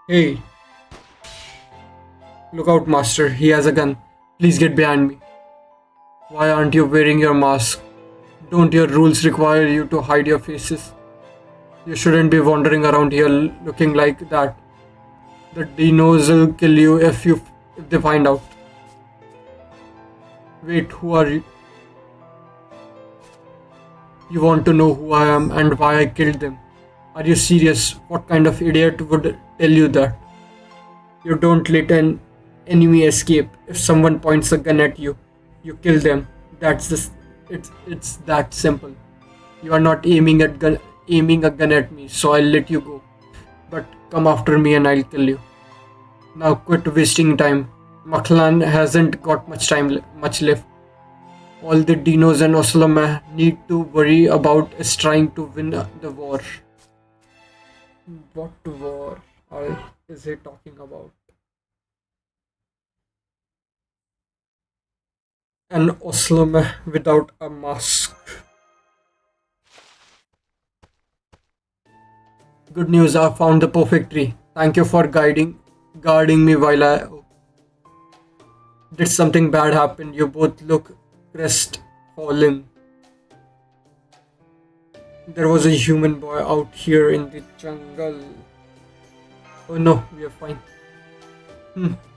Hey, Look out, master. He has a gun. Please get behind me. Why aren't you wearing your mask? Don't your rules require you to hide your faces? You shouldn't be wandering around here looking like that. The dinos will kill you if they find out. Wait, who are you? You want to know who I am and why I killed them? Are you serious? What kind of idiot would tell you that? You don't let an enemy escape. If someone points a gun at you, you kill them. It's that simple. You are not aiming a gun at me, so I'll let you go. But come after me and I'll kill you. Now quit wasting time. Maklan hasn't got much left. All the dinos and Oslama need to worry about is trying to win the war. What war is he talking about? An Oslama without a mask. Good news, I found the perfect tree. Thank you for guarding me while I did something bad happen. You both look crestfallen. There was a human boy out here in the jungle. Oh no, we are fine.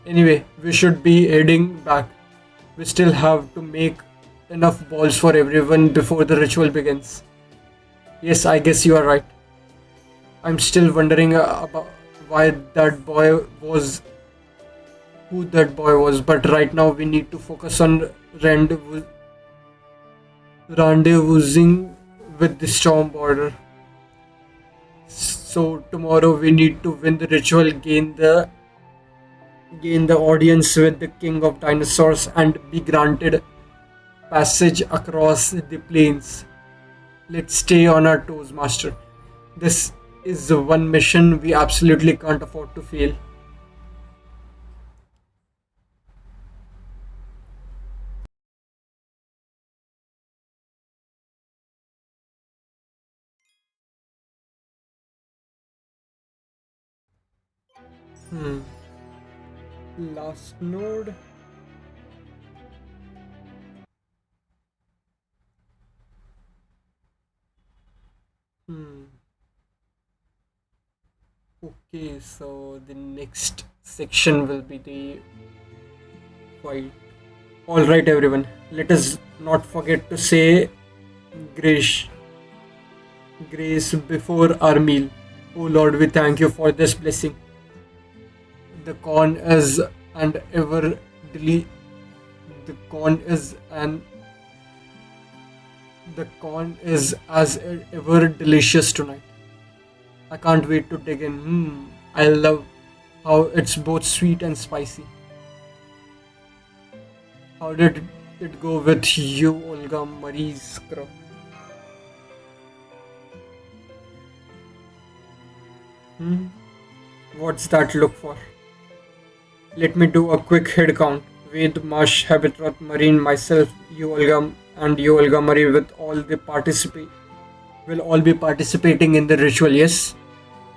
Anyway, we should be heading back. We still have to make enough balls for everyone before the ritual begins. Yes, I guess you are right. I'm still wondering about why that boy was who that boy was, but right now we need to focus on rendezvousing with the storm border. So tomorrow we need to win the ritual, gain the audience with the king of dinosaurs, and be granted passage across the plains. Let's stay on our toes, master. This is the one mission we absolutely can't afford to fail. Hmm. Last node. Hmm. Okay, so the next section will be the fight. Alright, everyone, let us not forget to say grace, grace before our meal. Oh Lord, we thank you for this blessing. The corn is and ever deli- the corn is and the corn is as ever delicious tonight. I can't wait to dig in. I love how it's both sweet and spicy. How did it go with you, Olga Marie's crop? Hmm? What's that look for? Let me do a quick head count. Ved, Mash, Habitat, Marine, myself, you Olga, and you Olga Marie will all be participating in the ritual, yes?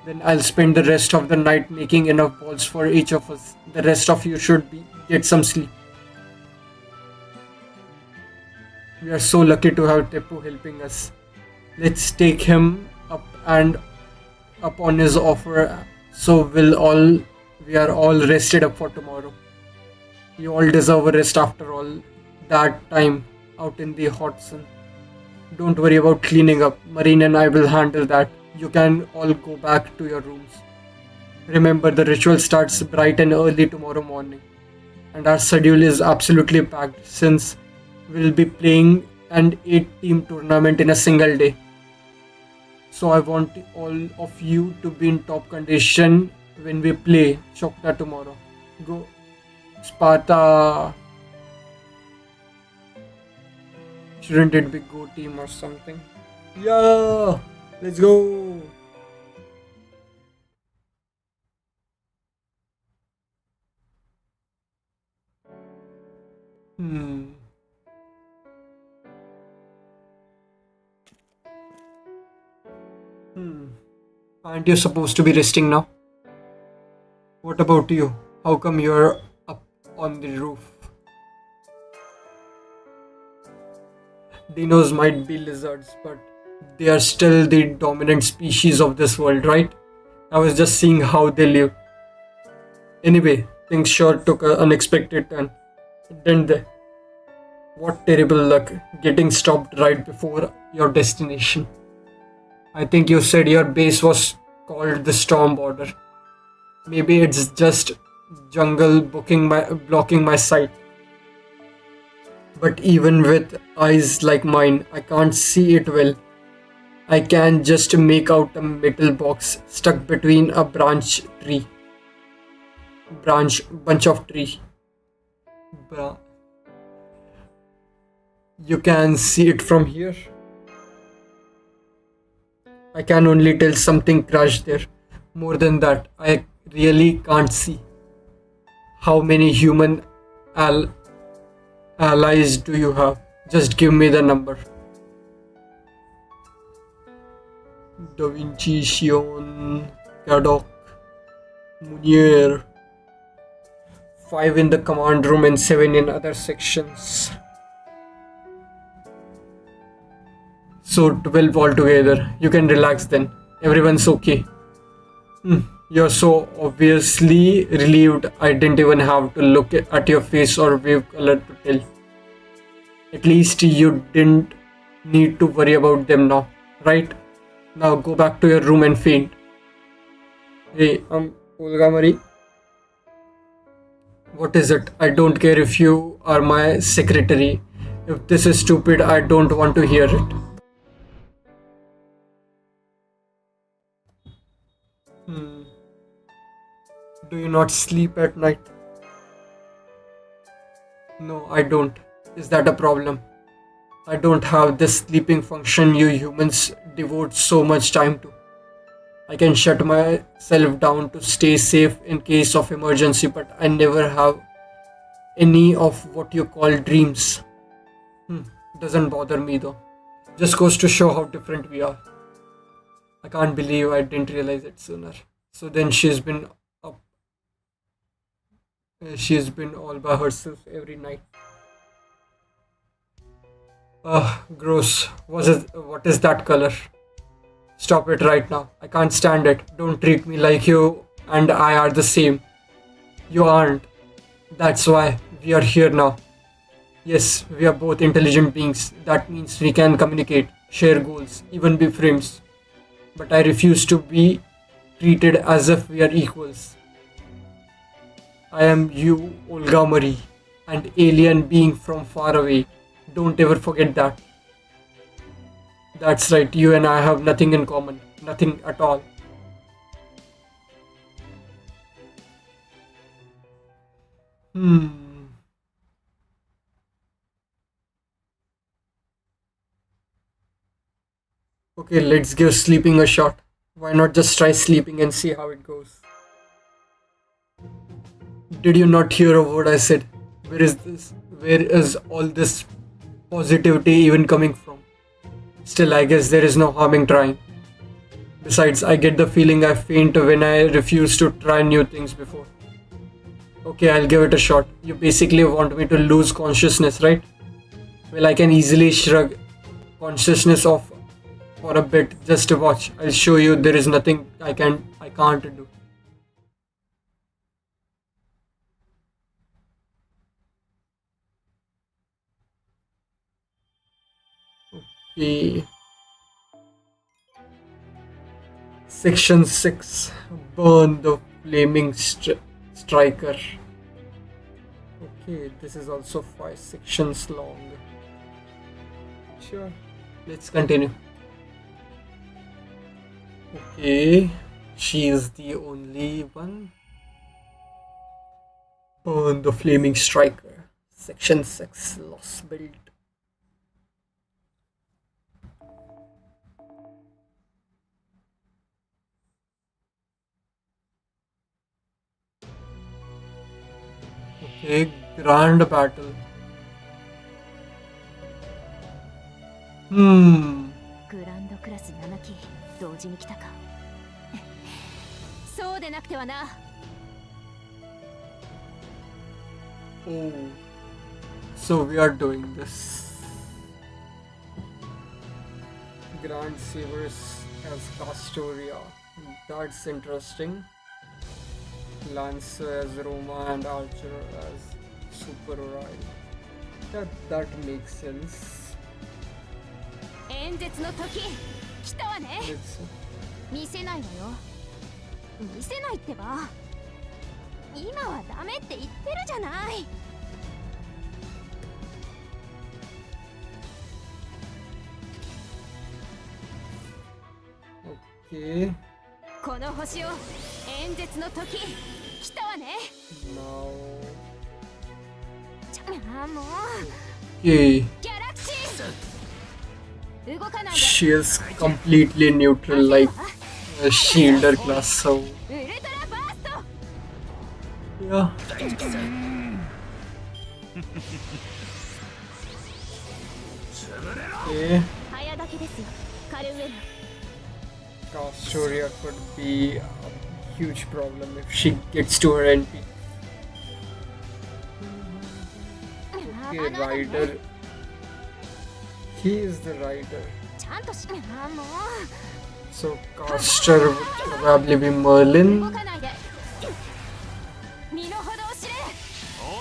Then I'll spend the rest of the night making enough balls for each of us. The rest of you should get some sleep. We are so lucky to have Tepu helping us. Let's take him up on his offer, so we are all rested up for tomorrow. You all deserve a rest after all that time out in the hot sun. Don't worry about cleaning up. Marine and I will handle that. You can all go back to your rooms. Remember, the ritual starts bright and early tomorrow morning, and our schedule is absolutely packed since we'll be playing an 8-team tournament in a single day. So I want all of you to be in top condition when we play Chokta tomorrow. Go, Sparta! Shouldn't it be Go Team or something? Yeah! Let's go! Hmm. Hmm. Aren't you supposed to be resting now? What about you? How come you're up on the roof. Dinos might be lizards, but they are still the dominant species of this world, right? I was just seeing how they live. Anyway, things sure took an unexpected turn, didn't they? What terrible luck getting stopped right before your destination. I think you said your base was called the Storm Border. Maybe it's just jungle blocking my sight. But even with eyes like mine, I can't see it well. I can just make out a metal box stuck between a bunch of tree. Bra- You can see it from here. I can only tell something crashed there. More than that, I really can't see. How many human al- allies do you have? Just give me the number. Da Vinci, Sion, Caddock, Munier. 5 in the command room and 7 in other sections. So 12 altogether. You can relax then. Everyone's okay. You're so obviously relieved I didn't even have to look at your face or wave color to tell. At least you didn't need to worry about them now, right? Now go back to your room and faint. Hey, Olga Marie. What is it? I don't care if you are my secretary. If this is stupid, I don't want to hear it. Hmm. Do you not sleep at night? No, I don't. Is that a problem? I don't have this sleeping function you humans devote so much time to. I can shut myself down to stay safe in case of emergency, but I never have any of what you call dreams. Hmm. Doesn't bother me though. Just goes to show how different we are. I can't believe I didn't realize it sooner. So then up. She's been all by herself every night. Ugh, gross. What is that color? Stop it right now. I can't stand it. Don't treat me like you and I are the same. You aren't. That's why we are here now. Yes, we are both intelligent beings. That means we can communicate, share goals, even be friends. But I refuse to be treated as if we are equals. I am you, Olga Marie, an alien being from far away. Don't ever forget that. That's right, you and I have nothing in common. Nothing at all. Hmm. Okay, let's give sleeping a shot. Why not just try sleeping and see how it goes? Did you not hear a word I said? Where is this? Where is all this positivity even coming from? Still, I guess there is no harm in trying. Besides, I get the feeling I faint when I refuse to try new things before. Okay, I'll give it a shot. You basically want me to lose consciousness, right? Well, I can easily shrug consciousness off for a bit. Just watch. I'll show you there is nothing I can't do. Okay. Section 6. Burn the flaming striker. Okay, this is also 5 sections long. Sure. Let's continue. Okay. She is the only one. Burn the flaming striker. Section 6. Lostbelt. Okay, grand battle. Hmm. グランドクラス7機同時に来たかそうでなくてはな Oh, so we are doing this. Grand Savers as Castoria. That's interesting. Lancer as Roma and Archer as Super Orion. That makes sense. 演説の時来たわね。 It's 見せないわよ。見せないってば。今はダメって言ってるじゃない。 okay. この星を演説の時来たわね。 Now, もう okay. ギャラクシー動かないで。 She is completely neutral, like a shielder class. So ウルトラバースト。 yeah. Okay. 早だけですよ。カルウェル。 Castoria could be a huge problem if she gets to her NP. Okay, rider. He is the rider. ちゃんとしもう So caster would probably be 動 Merlin. かないで。身の程を知れ。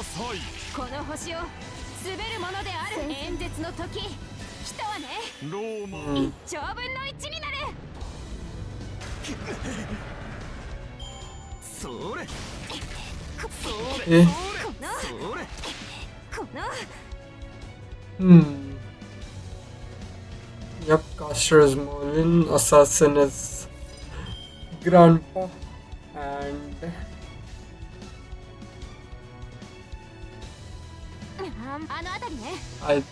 遅い。この星を滑るものである。演説の時来たわね。ローマ。 Hmm. 1兆分の1になる。 それ。 Eh? この Hmm. Yep, caster is Merlin, assassin is Grandpa, and あの辺りね。 I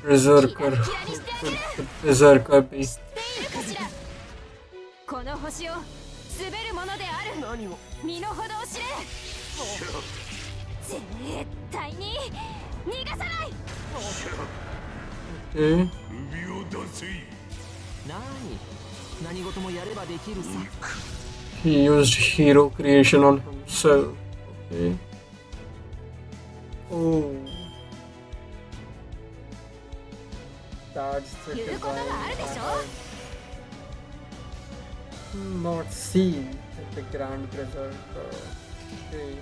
Berserker. Berserker be. 知っているかしら。この星を滑るものである。何を。身の程を知れ。絶対に逃がさない。 Okay. 首を出せ。何事もやればできるさ。 He used hero creation on himself. Okay. Oh. That's the 言う design ことがあるでしょ。 I've not seen the Grand Berserker. Okay.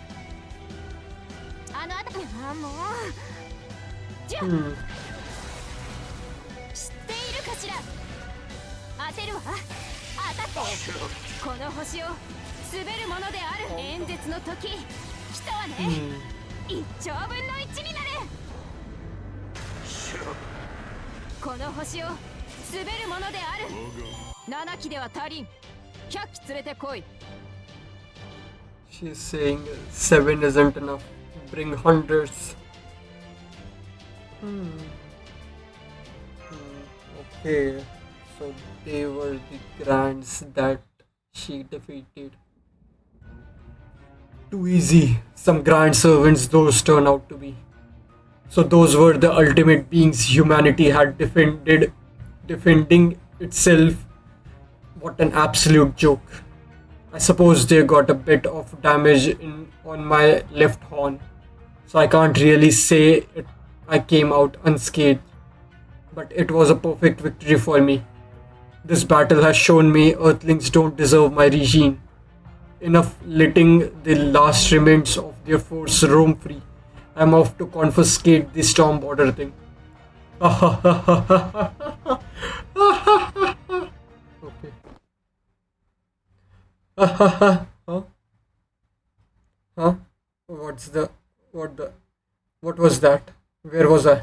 あの辺りもうじゃあ、 Hmm. 知っているかしら。当てるわ。当たって。この星を滑るものである。演説の時来たわね。 Hmm. 1兆分の1になる。この星を滑るものである。7機では足りん。100機連れてこい。 She's saying 7 isn't enough. Bring hundreds. Hmm. Okay. So they were the grands that she defeated. Too easy. Some grand servants those turn out to be. So those were the ultimate beings humanity had defending itself. What an absolute joke. I suppose they got a bit of damage on my left horn, so I can't really say I came out unscathed. But it was a perfect victory for me. This battle has shown me Earthlings don't deserve my regime. Enough letting the last remains of their force roam free. I'm off to confiscate the storm border thing. Okay. Huh? Huh? What was that? Where was I?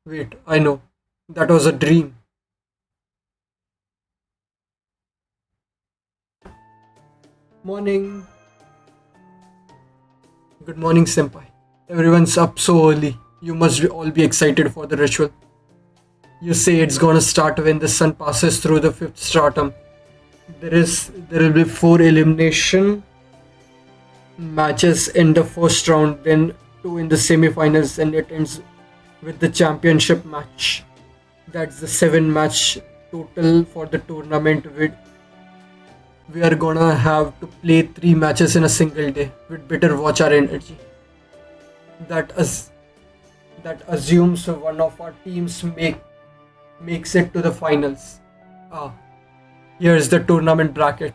Wait, I know. That was a dream. Morning. Good morning, Senpai. Everyone's up so early. You must all be excited for the ritual. You say it's gonna start when the sun passes through the fifth stratum. There will be 4 elimination matches in the first round, then 2 in the semi-finals, and it ends with the championship match. That's the 7 match total for the tournament. We are gonna have to play 3 matches in a single day. We'd better watch our energy. that as that assumes one of our teams makes it to the finals. Ah, here's the tournament bracket.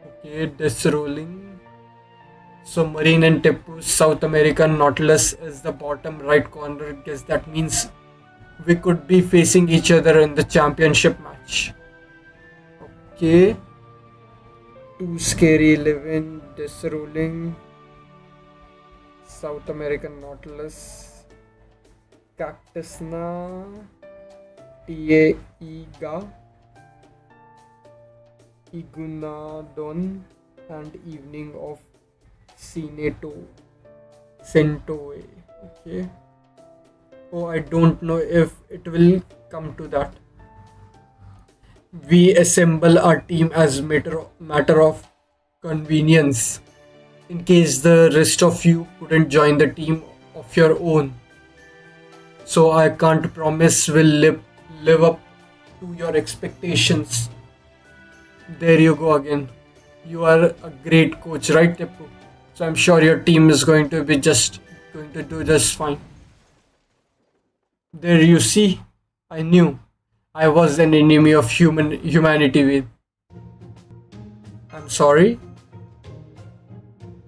Okay, this rolling. So Marine and Tipu, South American Nautilus is the bottom right corner. Guess that means we could be facing each other in the championship match. Okay. Too scary 11. This rolling. South American Nautilus. Cactusna. Iga. Iguanodon. And Evening of Centoe. Okay. Oh, I don't know if it will come to that. We assemble our team as matter of convenience in case the rest of you couldn't join the team of your own. So I can't promise we'll live up to your expectations. There you go again. You are a great coach, right, Tipu? So I'm sure your team is going to do just fine. There you see, I knew I was an enemy of humanity with. I'm sorry.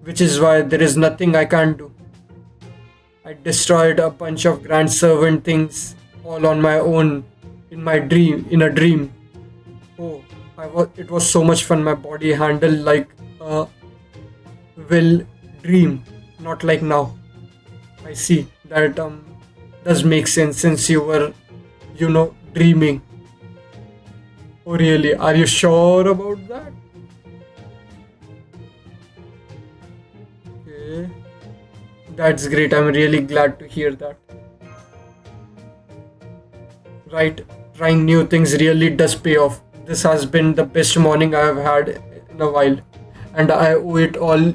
Which is why there is nothing I can do. I destroyed a bunch of grand servant things all on my own in a dream. Oh, it was so much fun. My body handled like a will dream, not like now. I see that does make sense since you were, dreaming. Oh really? Are you sure about that? Okay. That's great. I'm really glad to hear that. Right, trying new things really does pay off. This has been the best morning I have had in a while, and I owe it all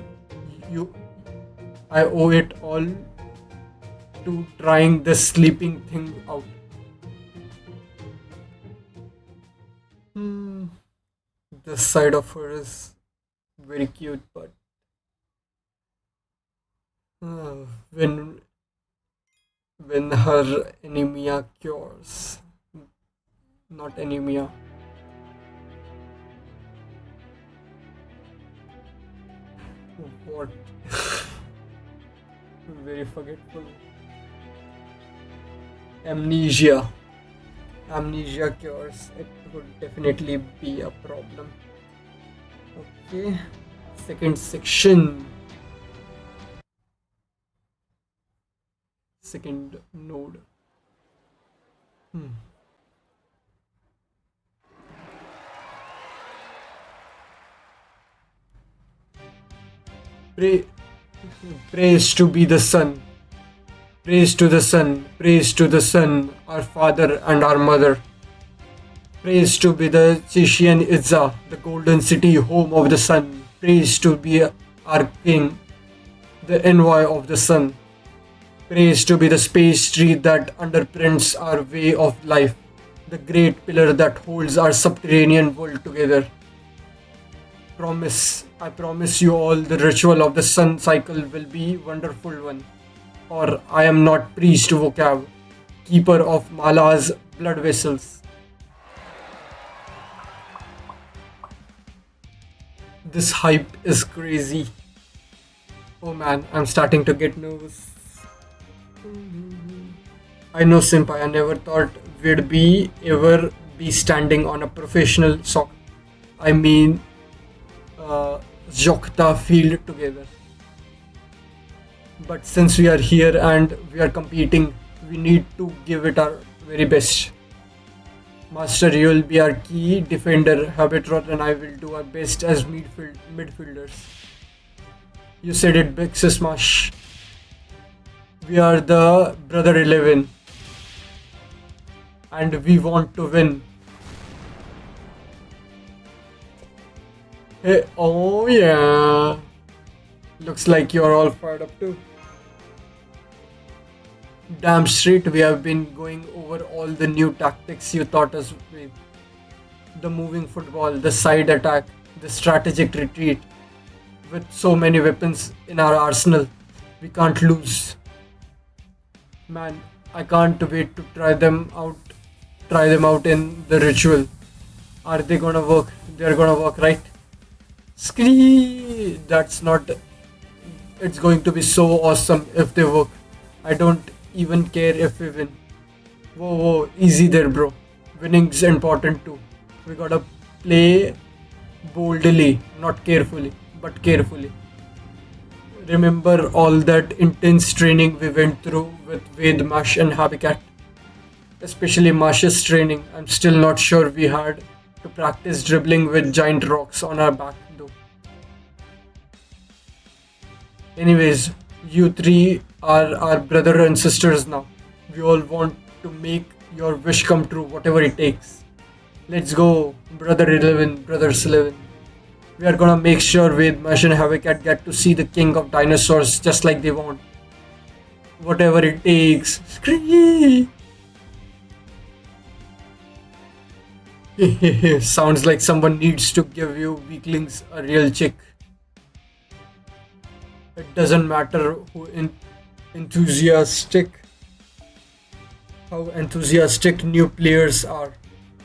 to trying this sleeping thing out. This side of her is very cute, but when her anemia cures, not anemia. What? Very forgetful. Amnesia. Amnesia cures. It would definitely be a problem. Okay. Second section. Second node. Pray, praise to be the sun. Praise to the sun. Praise to the sun, our father and our mother. Praise to be the Chichian Itza, the golden city, home of the sun. Praise to be our king, the envoy of the sun. Praise to be the space tree that underprints our way of life, the great pillar that holds our subterranean world together. I promise you all the ritual of the sun cycle will be wonderful one. Or I am not priest vocab, keeper of Mala's blood vessels. This hype is crazy. Oh man, I'm starting to get nervous. I know, Simpai, I never thought we'd ever be standing on a professional Jokta field together. But since we are here and we are competing, we need to give it our very best. Master, you will be our key defender. Habitrot and I will do our best as midfielders. You said it, Big Smash. We are the Brother 11 and we want to win. Hey, oh yeah. Looks like you're all fired up too. Damn straight, we have been going over all the new tactics you taught us with. The moving football, the side attack, the strategic retreat. With so many weapons in our arsenal, We can't lose. Man, I can't wait to try them out. Try them out in the ritual. Are they gonna work? They're gonna work, right? Scree! That's not. It's going to be so awesome if they work. I don't even care if we win. Whoa, whoa, easy there, bro. Winning's important too. We gotta play boldly, not carefully, but carefully. Remember all that intense training we went through with Ved, Mash, and Habitat? Especially Mash's training. I'm still not sure we had to practice dribbling with giant rocks on our back, though. Anyways, you three are our brother and sisters now. We all want to make your wish come true, whatever it takes. Let's go, brother 11, brothers 11. We are gonna make sure Ved, Mash, and Habitat get to see the king of dinosaurs just like they want. Whatever it takes. Scream! Sounds like someone needs to give you weaklings a real check. It doesn't matter enthusiastic how enthusiastic new players are.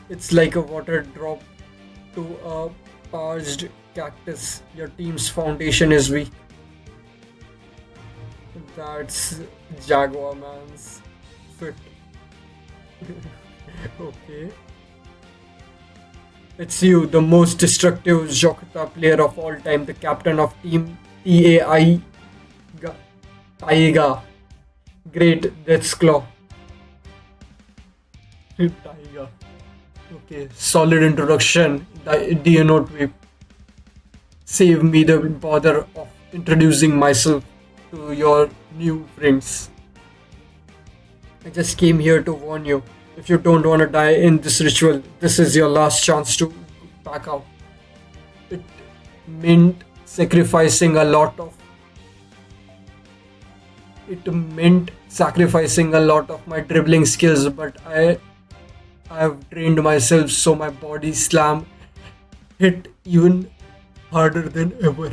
It's like a water drop to a parched cactus. Your team's foundation is weak. That's Jaguar man's fit. Okay. It's you, the most destructive Jokta player of all time, the captain of Team Taiga. Great Death's Claw. Taiga. Okay, solid introduction. Do you not weep? Save me the bother of introducing myself to your new friends. I just came here to warn you. If you don't want to die in this ritual, this is your last chance to back out. It meant sacrificing a lot of my dribbling skills, but I have trained myself so my body slam hit even harder than ever.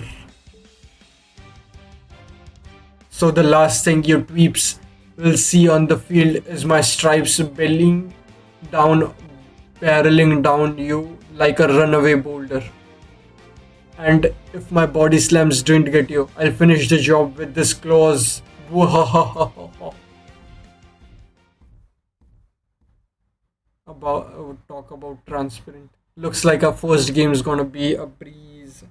So the last thing you dweeps will see on the field is my stripes barreling down you like a runaway boulder. And if my body slams didn't get you, I'll finish the job with this clause. Talk about transparent. Looks like our first game is gonna be a breeze.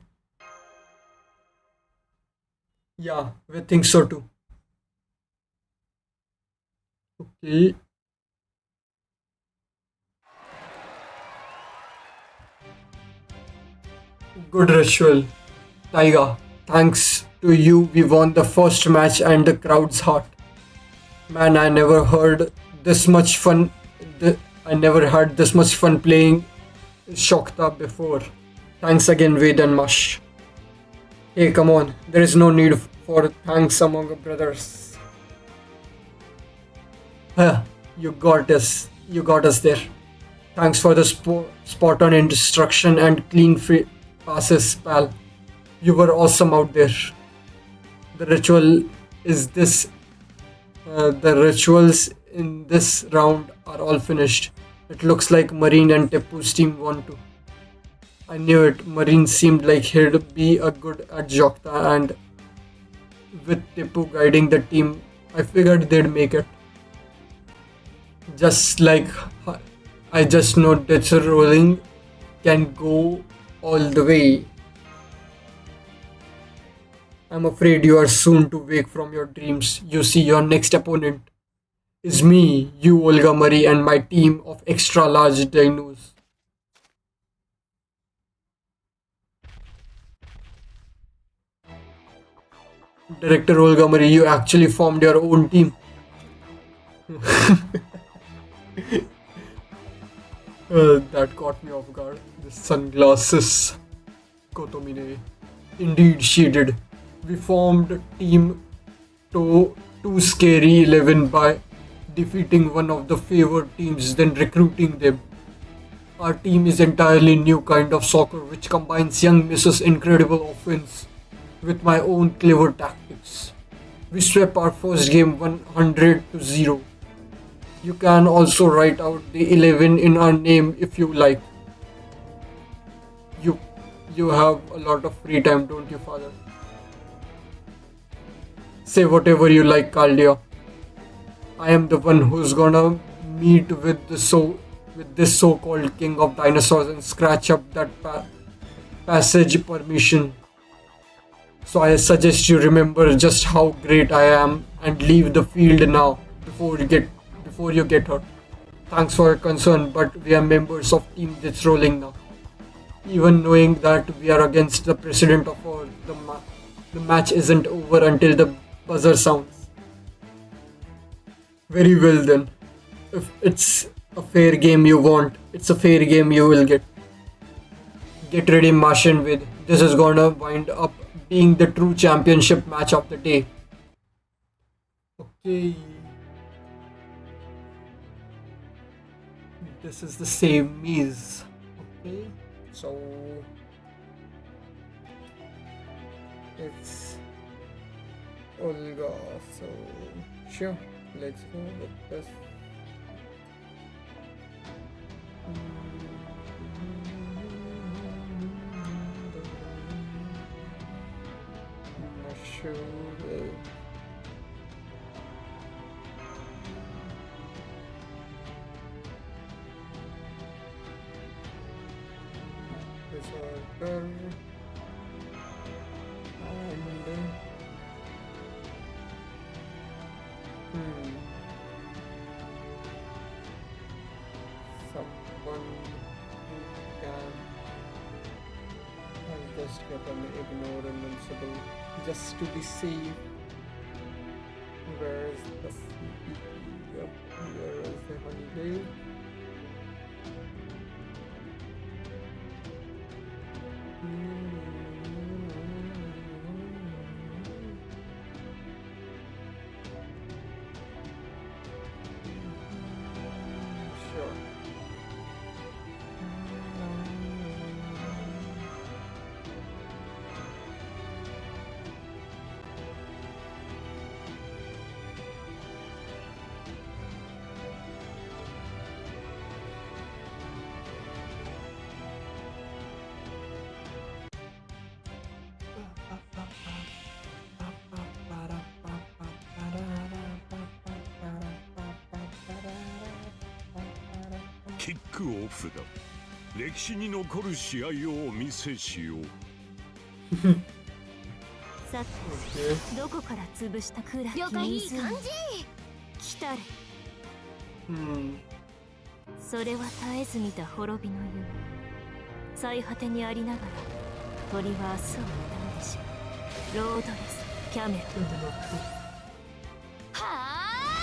Yeah, we think so too. Okay. Good ritual. Taiga, thanks to you, we won the first match and the crowd's heart. Man, I never had this much fun playing Shokta before. Thanks again, Ved and Mush. Hey, come on. There is no need for thanks among brothers. You got us. You got us there. Thanks for the spot on instruction and clean free passes, pal. You were awesome out there. The ritual is this. The rituals in this round are all finished. It looks like Marine and Tepu's team won too. I knew it. Marine seemed like he'd be a good at Jokta, and with Tepu guiding the team, I figured they'd make it. Just like I just know Death Rolling can go all the way. I'm afraid you are soon to wake from your dreams. You see, your next opponent is me, you, Olga Marie, and my team of extra large dinos. Director Olga Marie, you actually formed your own team. That caught me off guard. The sunglasses. Kotomine. Indeed, she did. We formed Team Too Scary 11 by defeating one of the favored teams, then recruiting them. Our team is entirely new kind of soccer which combines young Mrs. Incredible offense with my own clever tactics. We swept our first game 100-0. You can also write out the 11 in our name if you like. You you have a lot of free time, don't you, father? Say whatever you like, Caldia. I am the one who's gonna meet with this so-called king of dinosaurs and scratch up that passage permission. So I suggest you remember just how great I am and leave the field now before you get hurt. Thanks for your concern, but we are members of Team That's Rolling now. Even knowing that we are against the president of Earth, the match isn't over until the buzzer sounds. Very well then. If it's a fair game you want, it's a fair game you will get. Get ready, Martian With. This is gonna wind up being the true championship match of the day. Okay. This is the same Miz. Okay. So it's Olga. So sure, let's go with this. Sure. Disorder and someone who can. I'll just get an ignore invincible just to be safe. Where is the CP? Yep, where is the holiday? Sure.キックオフだ。歴史に残る試合をお見せしよう。さて、どこから潰したくらい了解いい感じ。来たれ。それは絶えず見た滅びの夢。最果てにありながら鳥は明日を歌うでしょう。ロードレスキャメル。は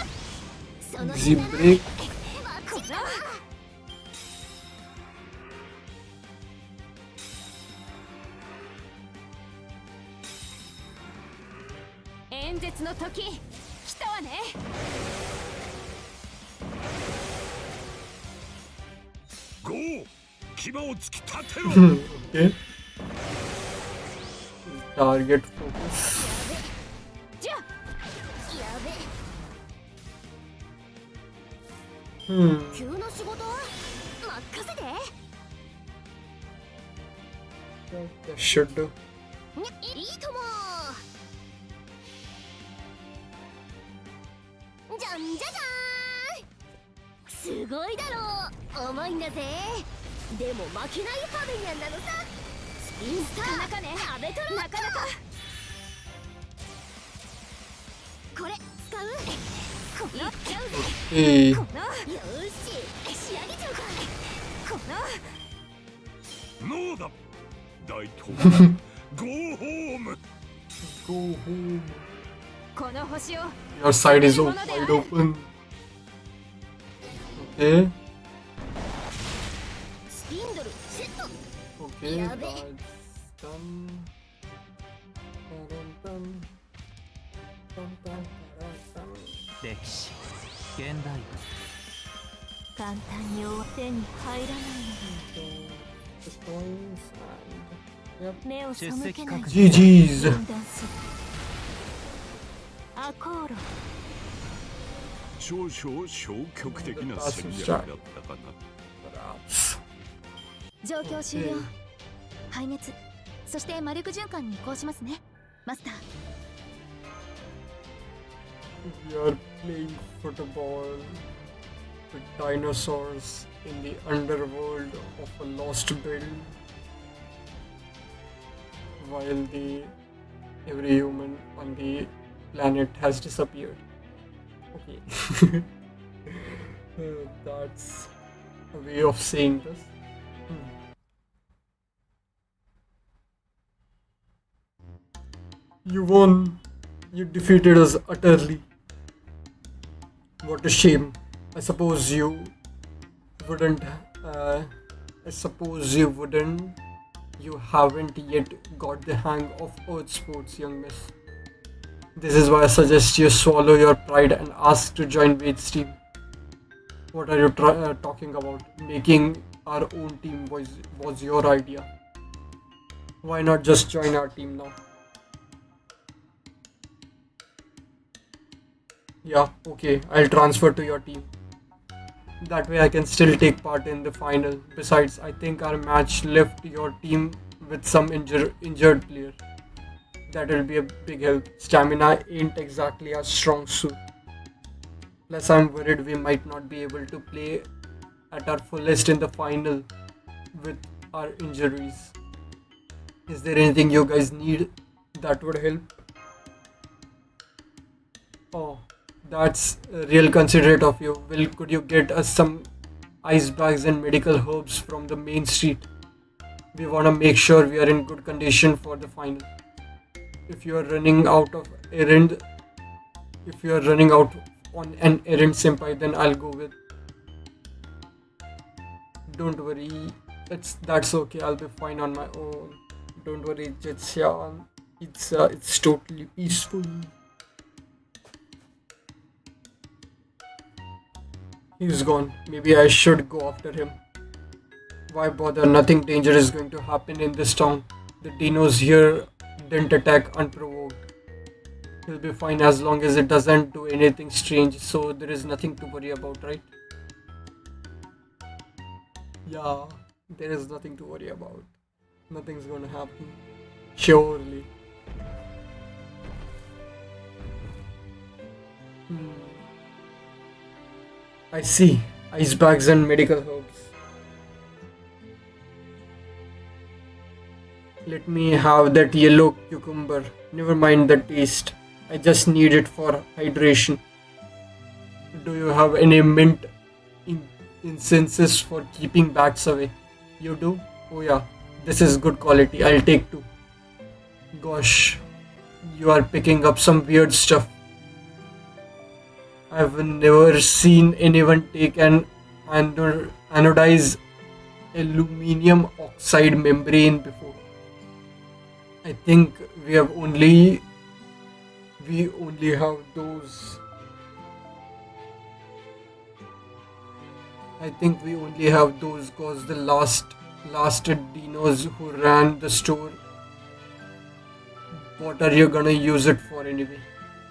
あ。そのEasy break. 演説の時来たわね。ゴー、牙を突き立てろ。Okay. Target focus. じゃあやべ。急な仕事任せて。That should do. いいとも。じゃんじゃじゃーん。すごいだろう。重いんだぜ。でも負けないファビニャンなのさ。スピンスター中ね。食べとるなかなか。これ使う？このいっちゃうぜ。Hey. このよーし仕上げちゃうか。このノーだ。大統領。ゴーホーム。Go home. この星を Your side is wide open. Okay. スピンドルセット。 Okay. Yeah, That's babe. done. Dun, dun, dun, dun. 歴史現代文簡単に手に入らないJust coins and yep. ので目を背けない。 GG's. 分断する。少々消極的な戦略だったかな。 Perhaps. 状況終了 Okay. 排熱そして魔力循環に移行しますねマスター We are playing football with dinosaurs in the underworld of a lost belt, while every human on the planet has disappeared. Okay. That's a way of saying this. You won. You defeated us utterly. What a shame. I suppose you wouldn't. I suppose you wouldn't. You haven't yet got the hang of Earth sports, young miss. This is why I suggest you swallow your pride and ask to join Wade's team. What are you talking about? Making our own team was your idea. Why not just join our team now? Yeah, okay, I'll transfer to your team. That way I can still take part in the final. Besides, I think our match left your team with some injured player. That will be a big help. Stamina ain't exactly our strong suit. Plus, I'm worried we might not be able to play at our fullest in the final with our injuries. Is there anything you guys need that would help? Oh, that's real considerate of you. Will, could you get us some ice bags and medical herbs from the main street? We want to make sure we are in good condition for the final. If you are running out on an errand, senpai, then I'll go with. Don't worry, that's okay. I'll be fine on my own. Don't worry, Jetsyan. It's totally peaceful. He's gone. Maybe I should go after him. Why bother? Nothing dangerous is going to happen in this town. The dinos here didn't attack unprovoked. He'll be fine as long as it doesn't do anything strange, so there is nothing to worry about, right? Yeah, there is nothing to worry about. Nothing's gonna happen. Surely. I see. Ice bags and medical herbs. Let me have that yellow cucumber. Never mind the taste. I just need it for hydration. Do you have any mint incenses for keeping bats away? You do? Oh yeah. This is good quality. I'll take two. Gosh, you are picking up some weird stuff. I've never seen anyone take an anodized aluminum oxide membrane before. I think we only have those. I think we only have those cause the last dinos who ran the store. What are you gonna use it for anyway?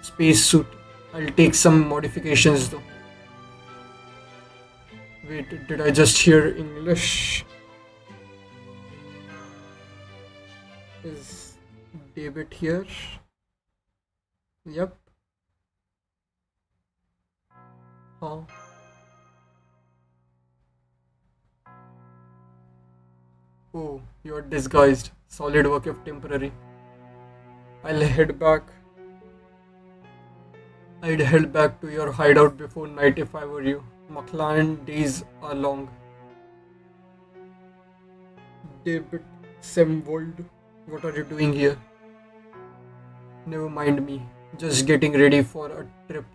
Spacesuit. I'll take some modifications though. Wait, did I just hear English? Is David here? Yep. Huh? Oh, you're disguised. Solid work if temporary. I'd head back to your hideout before night if I were you. McLaren days are long. David Semwold, what are you doing here? Never mind me. Just getting ready for a trip.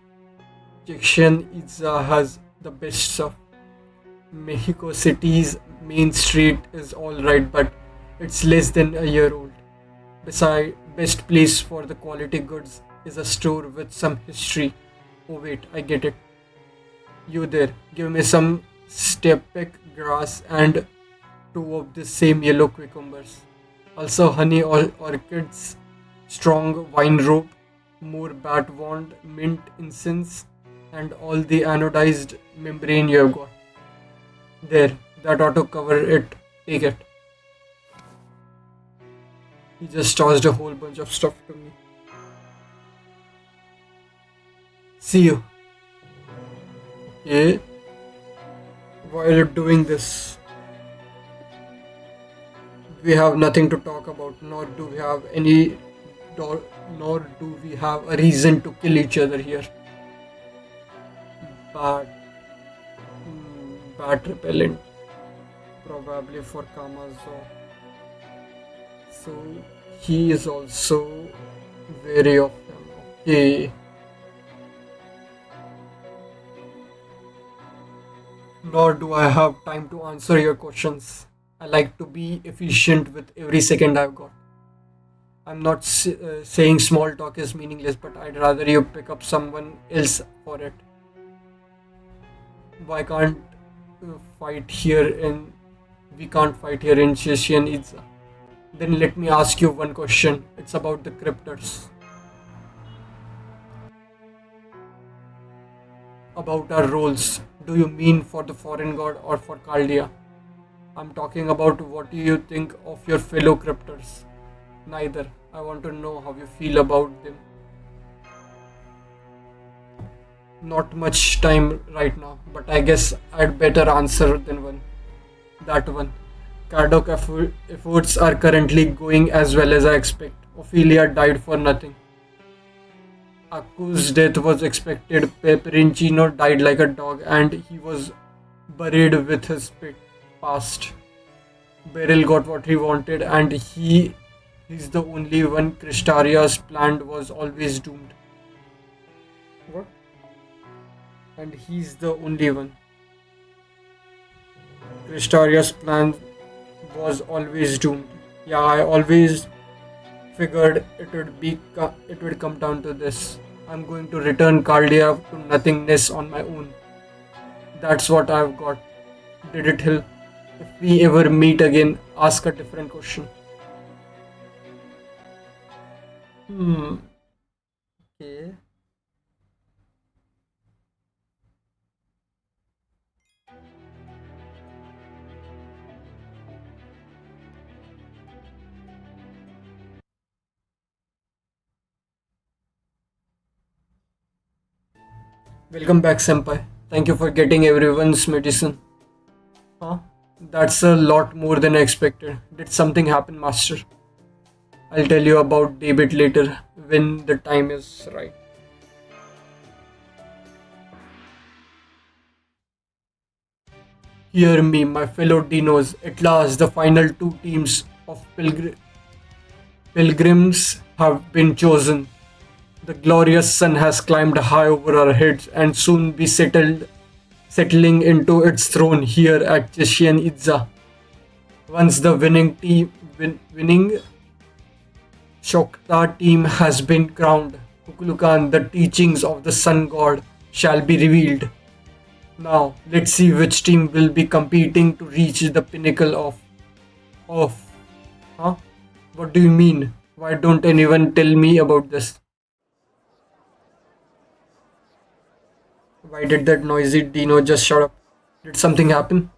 Chichen Itza has the best stuff. Mexico City's main street is alright, but it's less than a year old. Besides, best place for the quality goods is a store with some history. Oh wait, I get it. You there, give me some steppe grass and two of the same yellow cucumbers. Also honey orchids, strong wine rope, more bat wand, mint incense, and all the anodized membrane you have got. There, that ought to cover it. Take it. He just tossed a whole bunch of stuff to me. See you. Okay. Why are you doing this? We have nothing to talk about, nor do we have nor do we have a reason to kill each other here. Bat, bat repellent, probably for Kamazo. So he is also wary of him. Okay. Nor do I have time to answer your questions. I like to be efficient with every second I've got. I'm not saying small talk is meaningless, but I'd rather you pick up someone else for it. Why can't fight here in we can't fight here in Chichen Itza? Then let me ask you one question. It's about the cryptors. About our roles. Do you mean for the foreign god or for Caldia? I'm talking about what do you think of your fellow cryptors? Neither. I want to know how you feel about them. Not much time right now, but I guess I'd better answer than one. That one. Cardoc efforts are currently going as well as I expect. Ophelia died for nothing. Aku's death was expected. Peperoncino died like a dog and he was buried with his past. Beryl got what he wanted and he's the only one Crystaria's plan was always doomed. What? And he's the only one. Crystaria's plan was always doomed. Yeah, I always figured it would come down to this. I'm going to return Caldia to nothingness on my own. That's what I've got. Did it help? If we ever meet again, ask a different question. Okay. Welcome back, Senpai. Thank you for getting everyone's medicine. Huh? That's a lot more than I expected. Did something happen, Master? I'll tell you about David later when the time is right. Hear me, my fellow Dinos. At last, the final two teams of pilgrims have been chosen. The glorious sun has climbed high over our heads and soon be settling into its throne here at Chichen Itza. Once the winning Shokta team has been crowned, Kukulukan, the teachings of the sun god, shall be revealed. Now, let's see which team will be competing to reach the pinnacle of. Huh? What do you mean? Why don't anyone tell me about this? Why did that noisy Dino just shut up? Did something happen?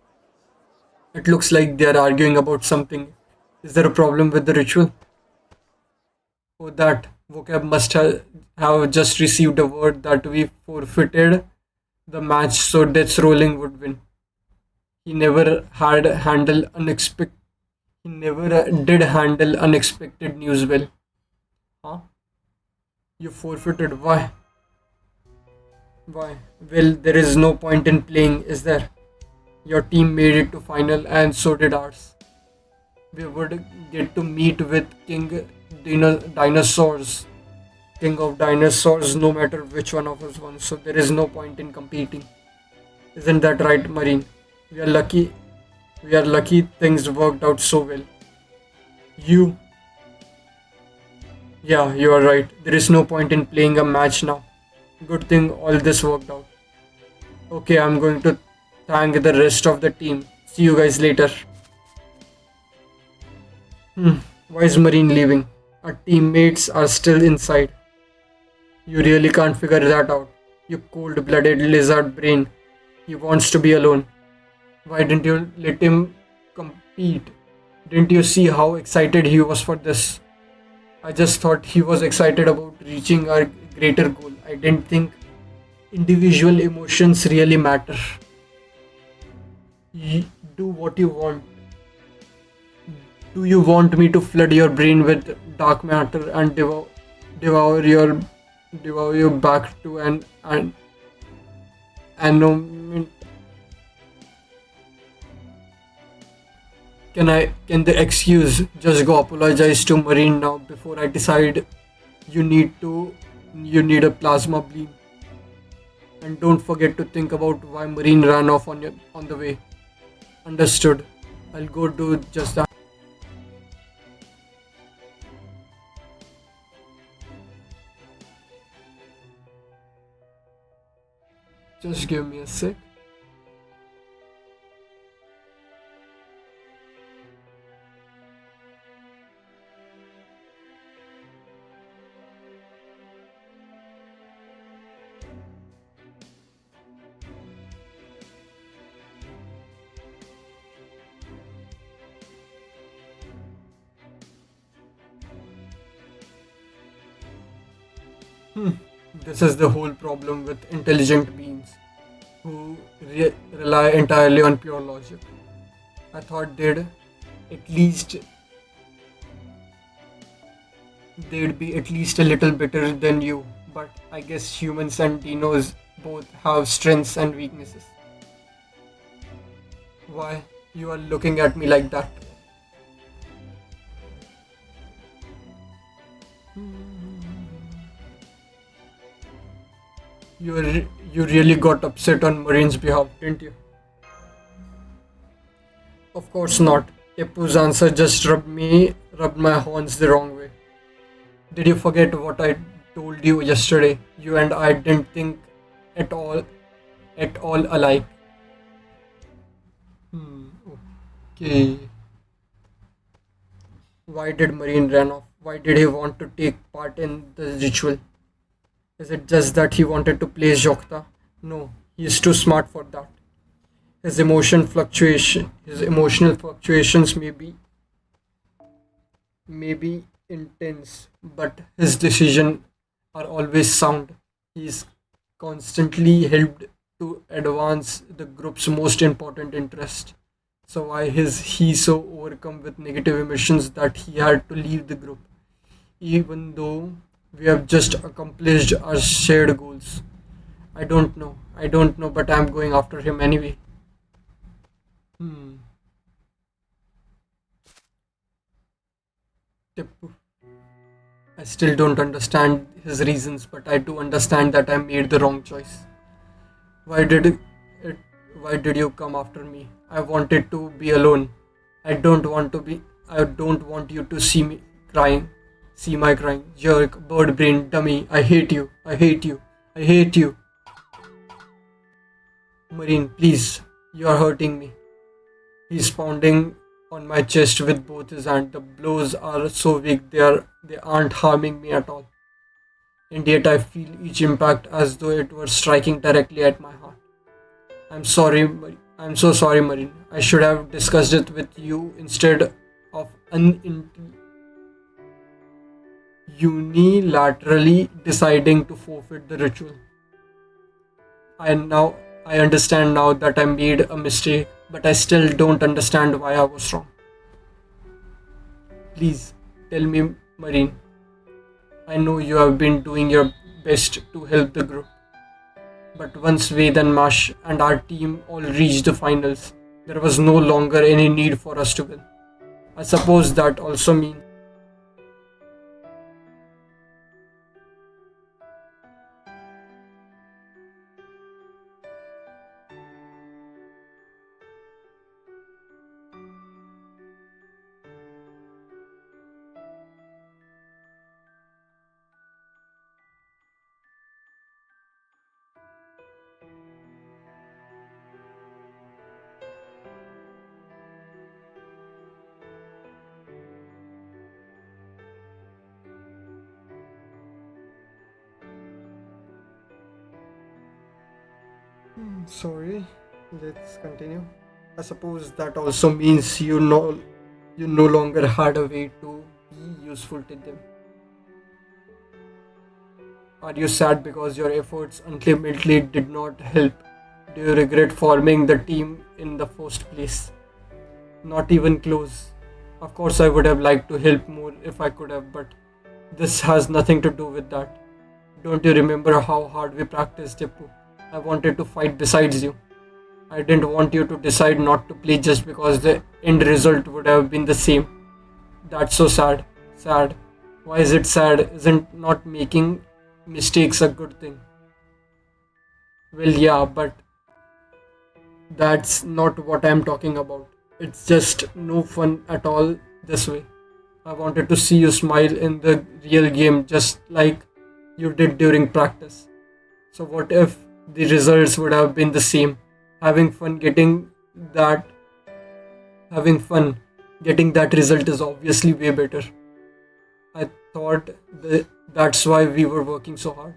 It looks like they are arguing about something. Is there a problem with the ritual? Oh, that vocab must have just received a word that we forfeited the match so Death's Rolling would win. He never did handle unexpected news well. Huh? You forfeited. Why? Why? Well, there is no point in playing, is there? Your team made it to final and so did ours. We would get to meet with Dinosaurs. King of Dinosaurs, no matter which one of us won, so there is no point in competing. Isn't that right, Marine? We are lucky things worked out so well. Yeah, you are right. There is no point in playing a match now. Good thing all this worked out. Okay, I'm going to thank the rest of the team. See you guys later. Why is Marine leaving? Our teammates are still inside. You really can't figure that out. You cold-blooded lizard brain. He wants to be alone. Why didn't you let him compete? Didn't you see how excited he was for this? I just thought he was excited about reaching our greater goal. I didn't think individual emotions really matter. Do what you want. Do you want me to flood your brain with dark matter and devour your devour you back to an annulment? Can the excuse just go apologize to Marine now before I decide you need a plasma beam? And don't forget to think about why Marine ran off on the way. Understood. I'll go do just that. Just give me a sec. This is the whole problem with intelligent beings who rely entirely on pure logic. I thought at least they'd be at least a little better than you, but I guess humans and dinos both have strengths and weaknesses. Why you are looking at me like that? You really got upset on Marine's behalf, didn't you? Of course not. Tipu's answer just rubbed my horns the wrong way. Did you forget what I told you yesterday? You and I didn't think at all, at all alike. Hmm. Okay. Why did Marine run off? Why did he want to take part in the ritual? Is it just that he wanted to play Jokta? No, he is too smart for that. His emotional fluctuations may be intense, but his decisions are always sound. He is constantly helped to advance the group's most important interest. So why is he so overcome with negative emotions that he had to leave the group, even though we have just accomplished our shared goals? I don't know. I don't know, but I'm going after him anyway. Hmm. Tippu. I still don't understand his reasons, but I do understand that I made the wrong choice. Why did it? Why did you come after me? I wanted to be alone. I don't want to be. I don't want you to see me crying. See my crying. Jerk, bird brain, dummy. I hate you. I hate you. I hate you. Marine, please. You are hurting me. He's pounding on my chest with both his hands. The blows are so weak they aren't harming me at all. And yet I feel each impact as though it were striking directly at my heart. I'm sorry, I'm so sorry, Marine. I should have discussed it with you instead of unilaterally deciding to forfeit the ritual. Now I understand now that I made a mistake, but I still don't understand why I was wrong. Please tell me, Marine. I know you have been doing your best to help the group, but once Ved and Mash and our team all reached the finals, there was no longer any need for us to win. I suppose that also means Sorry, let's continue. I suppose that also means you no longer had a way to be useful to them. Are you sad because your efforts ultimately did not help? Do you regret forming the team in the first place? Not even close. Of course, I would have liked to help more if I could have, but this has nothing to do with that. Don't you remember how hard we practiced, Tippu? I wanted to fight besides you. I didn't want you to decide not to play just because the end result would have been the same. That's so sad. Sad. Why is it sad? Isn't not making mistakes a good thing? Well, yeah, but that's not what I'm talking about. It's just no fun at all this way. I wanted to see you smile in the real game just like you did during practice. So, what if the results would have been the same? Having fun that, having fun getting that result is obviously way better. I thought that's why we were working so hard.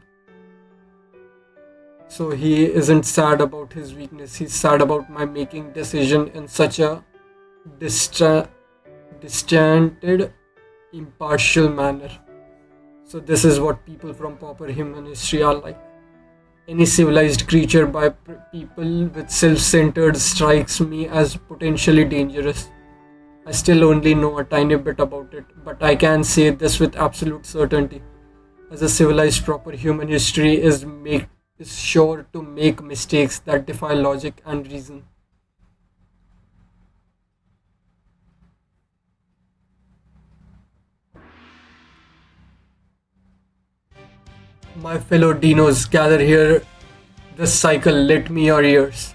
So he isn't sad about his weakness. He's sad about my making decision in such a distra- distanted, impartial manner. So this is what people from proper human history are like. Any civilized creature by people with self-centered strikes me as potentially dangerous. I still only know a tiny bit about it, but I can say this with absolute certainty. As a civilized proper human history is sure to make mistakes that defy logic and reason. My fellow dinos, gather here this cycle, let me your ears.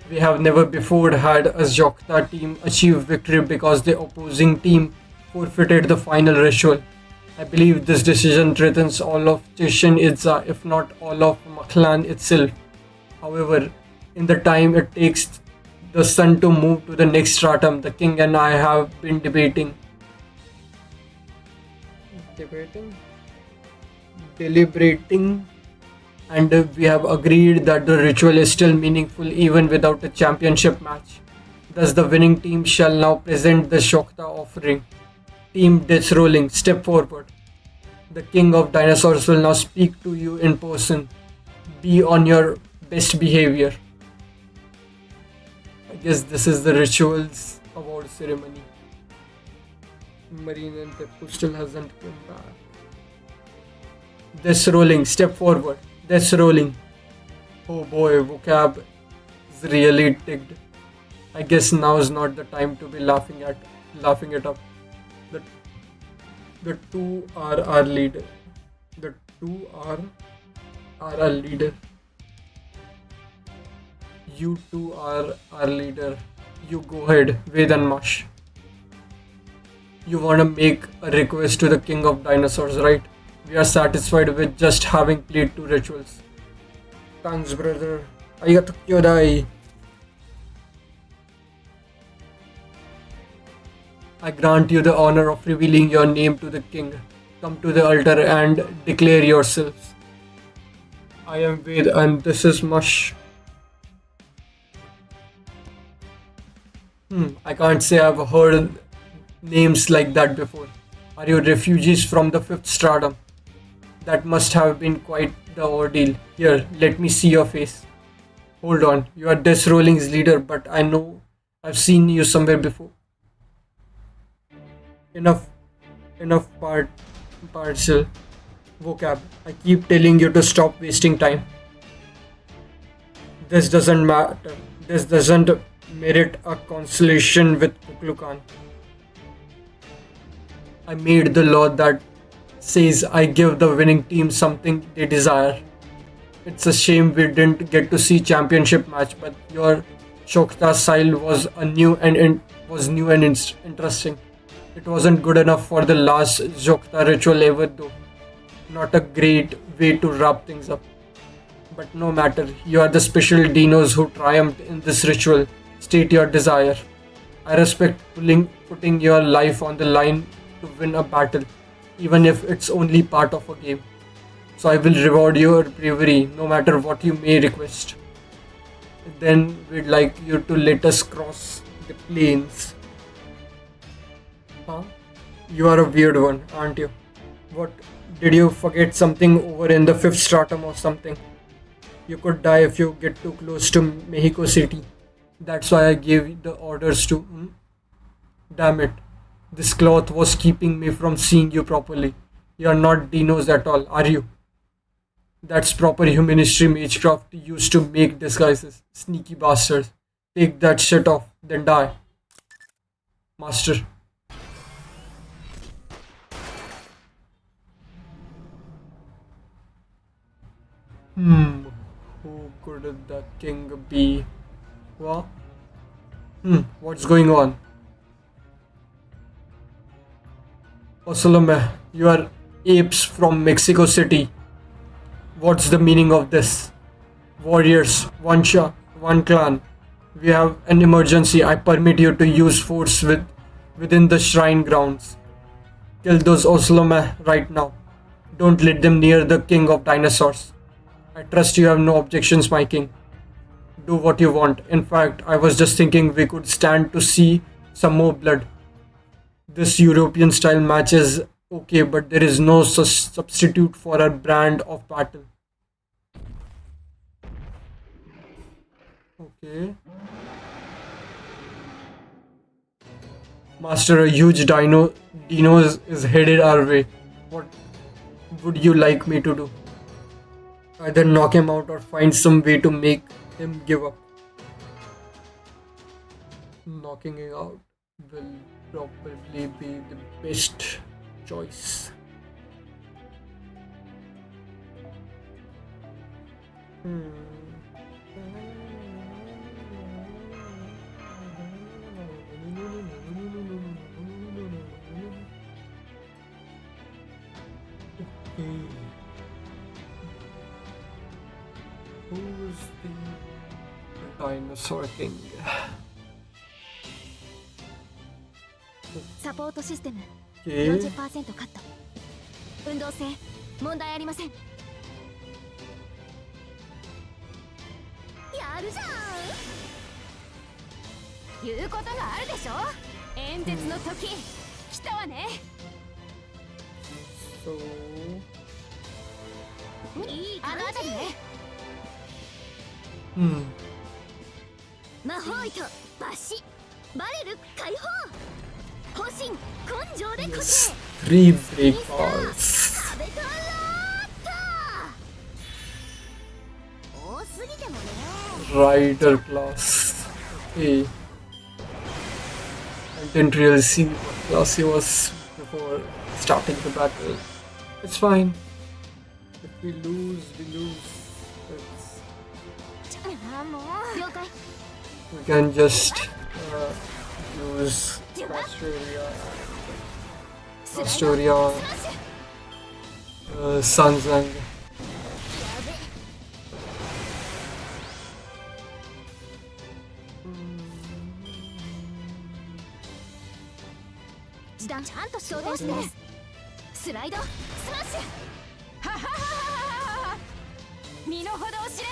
We have never before had a Jokta team achieve victory because the opposing team forfeited the final ritual. I believe this decision threatens all of Chichen Itza, if not all of Maklan itself. However, in the time it takes the sun to move to the next stratum, the king and I have been debating, deliberating, and we have agreed that the ritual is still meaningful even without a championship match. Thus, the winning team shall now present the Shokta offering. Team Death Rolling, step forward. The king of dinosaurs will now speak to you in person. Be on your best behavior. I guess this is the rituals award ceremony. Marine and Teppu still hasn't come back. Death Rolling, step forward. Death Rolling. Oh boy, vocab is really ticked. I guess now is not the time to be laughing it up. The the two are our leader. The two are our leader. You two are our leader. You go ahead, Ved and Mash. You wanna make a request to the king of dinosaurs, right? We are satisfied with just having played two rituals. Thanks, brother. Arigato kyodai. I grant you the honor of revealing your name to the king. Come to the altar and declare yourselves. I am Ved and this is Mush. I can't say I've heard names like that before. Are you refugees from the fifth stratum? That must have been quite the ordeal. Here, let me see your face. Hold on, you are Death Rolling's leader, but I know I've seen you somewhere before. Enough, partial vocab. I keep telling you to stop wasting time. This doesn't matter. This doesn't merit a consolation with Kuklukan. I made the law that says I give the winning team something they desire. It's a shame we didn't get to see championship match, but your Shokta style was new and interesting. It wasn't good enough for the last Jokta ritual ever though. Not a great way to wrap things up. But no matter, you are the special dinos who triumphed in this ritual. State your desire. I respect putting your life on the line to win a battle, even if it's only part of a game. So I will reward your bravery no matter what you may request. Then we'd like you to let us cross the plains. Huh? You are a weird one, aren't you? What? Did you forget something over in the fifth stratum or something? You could die if you get too close to Mexico City. That's why I gave the orders to. Damn it. This cloth was keeping me from seeing you properly. You're not dinos at all, are you? That's proper human history magecraft used to make disguises. Sneaky bastards. Take that shit off, then die. Master. Who could the king be? What? What's going on? Osolome, you are apes from Mexico City. What's the meaning of this? Warriors, one clan. We have an emergency. I permit you to use force within the shrine grounds. Kill those Osolome right now. Don't let them near the king of dinosaurs. I trust you have no objections, my king. Do what you want. In fact, I was just thinking we could stand to see some more blood. This European style match is okay, but there is no substitute for a brand of battle. Okay. Master, a huge dino is headed our way. What would you like me to do? Either knock him out or find some way to make him give up. Knocking him out will probably be the best choice. Who's the dinosaur king? サポートシステム Okay. 40%カット。運動性問題ありません。やるじゃん。言うことがあるでしょ。演説の時来たわね。 So いい感じ。あの辺りね。魔法糸抜歯バレル解放。方針根性で固定。 three breakfalls. 食べたら多すぎてもね。 Rider class. Okay. I didn't really see what class he was before starting the battle. It's fine. If we lose, we lose.了解。 We can just use Astoria, Sanzang. 時短ちゃんと装填してスライドスマッシュははははは身の程を知れ。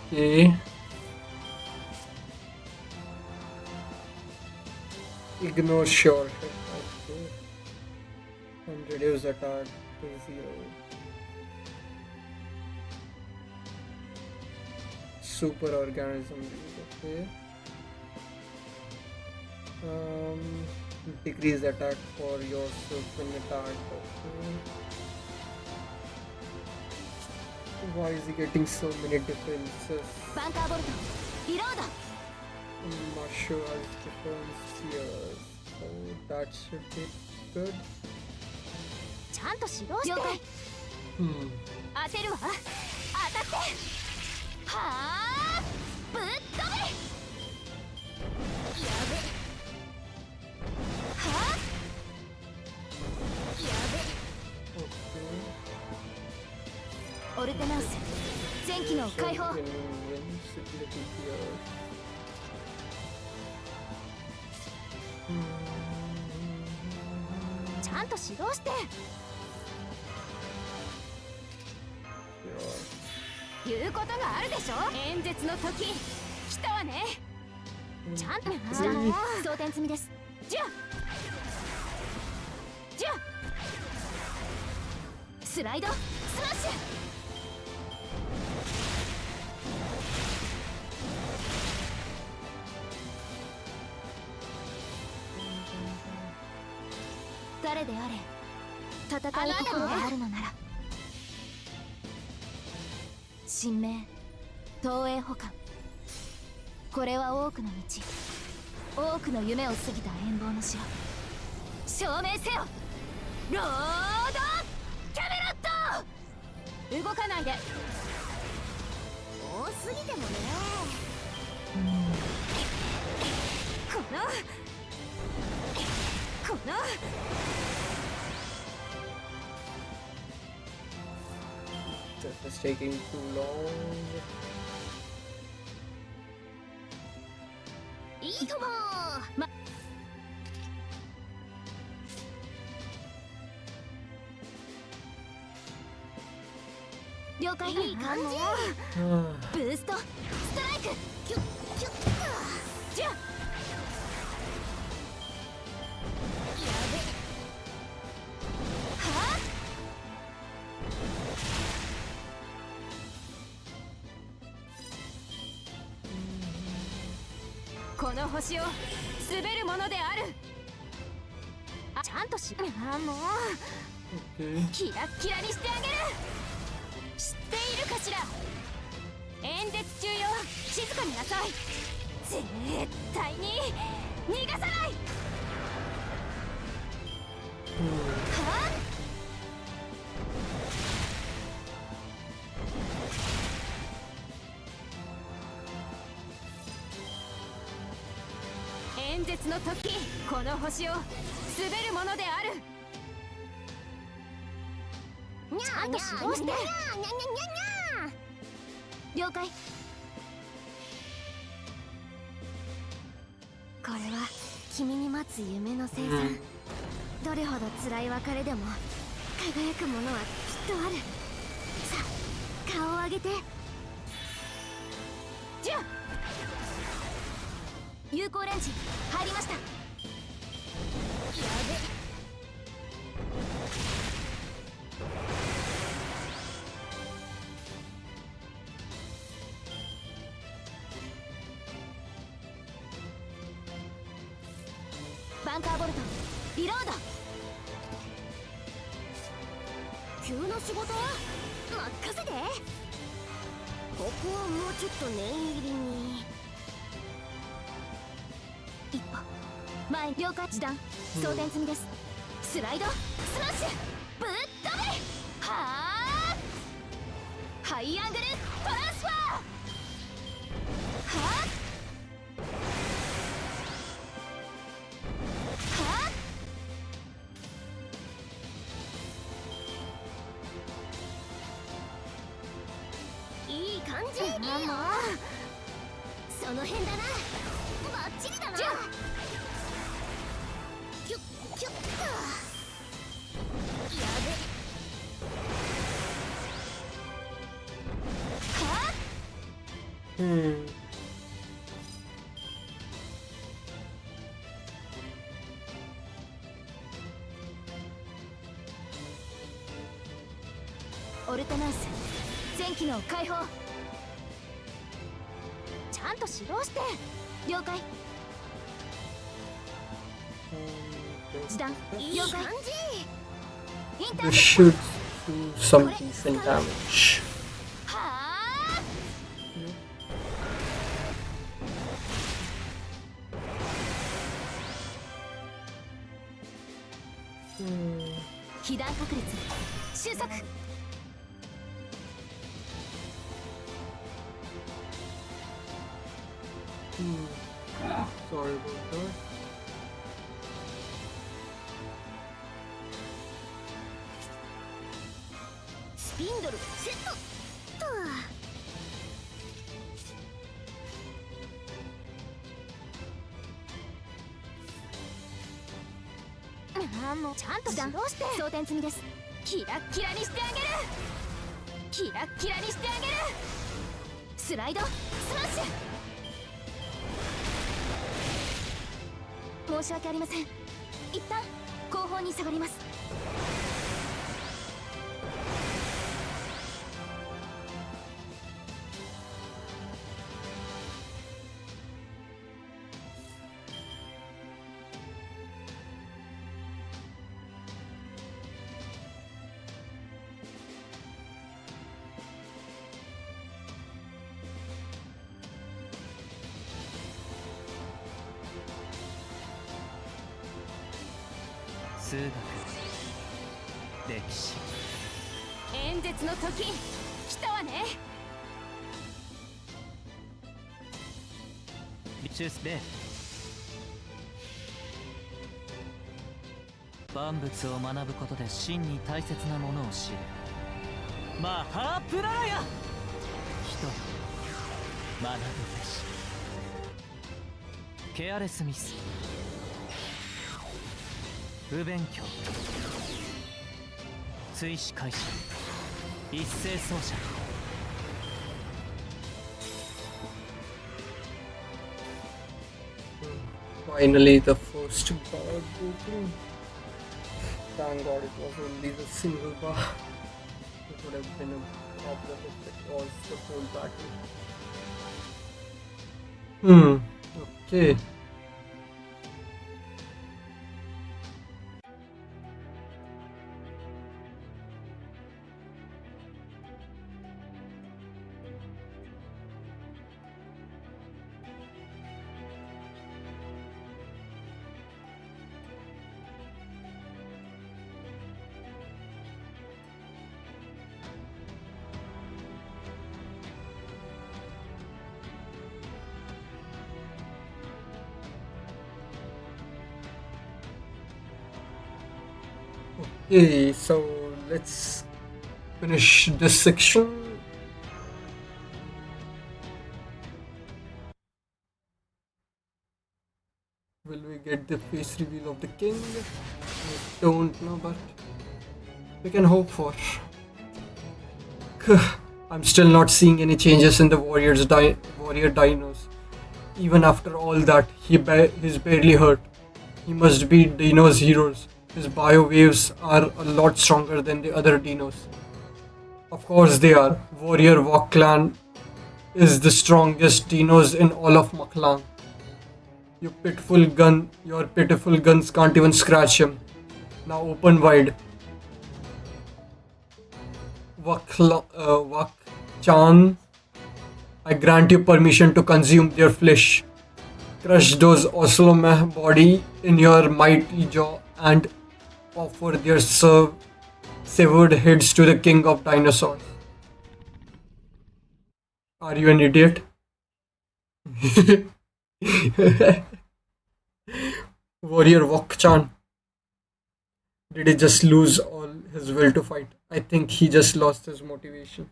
Okay. Ignore sure hit. Okay. And reduce attack to 0. Super organism. Okay. Decrease attack for yourself in attack. Okay. Why is he getting so many defenses? バンカーボルトリロード。 Martial arts defense spears. So that should be good. ちゃんと指導して。了解。当てるわ。当たって。はあ。ぶっ飛べ。やべ。はあ。やべ。 オルテナンス全機能解放。 Invincibility here. ゃんと指導して。言うことがあるでしょ。演説の時来たわね。ちゃんと装填済みです。じゃスライドスマッシュ。誰であれ戦う心があるのなら、神明東映保管、これは多くの道、多くの夢を過ぎた遠望の城。証明せよロードキャメロット。動かないで。多すぎてもね。このThis is taking too long. いいとも。了解。いい感じ。ブーストストライク。キュッキュッと。じゃやべ。はあ、この星を滑るものである。あ、ちゃんとし。あ、もう Okay. キラッキラにしてあげる。知っているかしら。演説中よ、静かになさい。絶対に逃がさない。はあ、演説の時この星を滑るものである。ちゃんと指導して。了解。これは君に待つ夢の生産。どれほど辛い別れでも輝くものはきっとある。さあ顔を上げて。じゃ有効レンジ入りました。やべ。バンカーボルトリロード。急な仕事任せて。ここはもうちょっと念入りに。一歩前。了解。時短装填済みです。スライドスマッシュぶっ飛べ。はあ、ハイアングルトランスファー。はあ、いい感じ。もうその辺だな。バッチリだな。キュッキュッと。やべ。はあ、オルタナンス全機能解放。ちゃんと指導して。了解。時短了解。インター This セプ should do some decent damage. はあ、被弾確率収束。Sorry about that. スピンドルセットと。あもうちゃんとどうして装填済みです。キラッキラにしてあげる。キラッキラにしてあげる。スライドスマッシュ。申し訳ありません。一旦後方に下がります。数学歴史演説の時来たわね。チュースベ万物を学ぶことで真に大切なものを知るマハープラーヤ。人よ学ぶべしケアレスミス不勉強追試開始一斉奏者。Finally, the first bar broken. Thank God it was only the single bar. It would have been a problem if it was the whole battle. Okay. Okay, so let's finish this section. Will we get the face reveal of the king? I don't know, but we can hope for. I'm still not seeing any changes in the warrior dinos. Even after all that, he's barely hurt. He must be Dino's heroes. His bio waves are a lot stronger than the other dinos. Of course they are. Warrior Walk Clan is the strongest dinos in all of Maklan. Your pitiful guns can't even scratch him. Now open wide. Wak-chan, I grant you permission to consume their flesh. Crush those Oslomeh body in your mighty jaw and offer their severed heads to the king of dinosaurs. Are you an idiot? Warrior Wok-chan. Did he just lose all his will to fight? I think he just lost his motivation.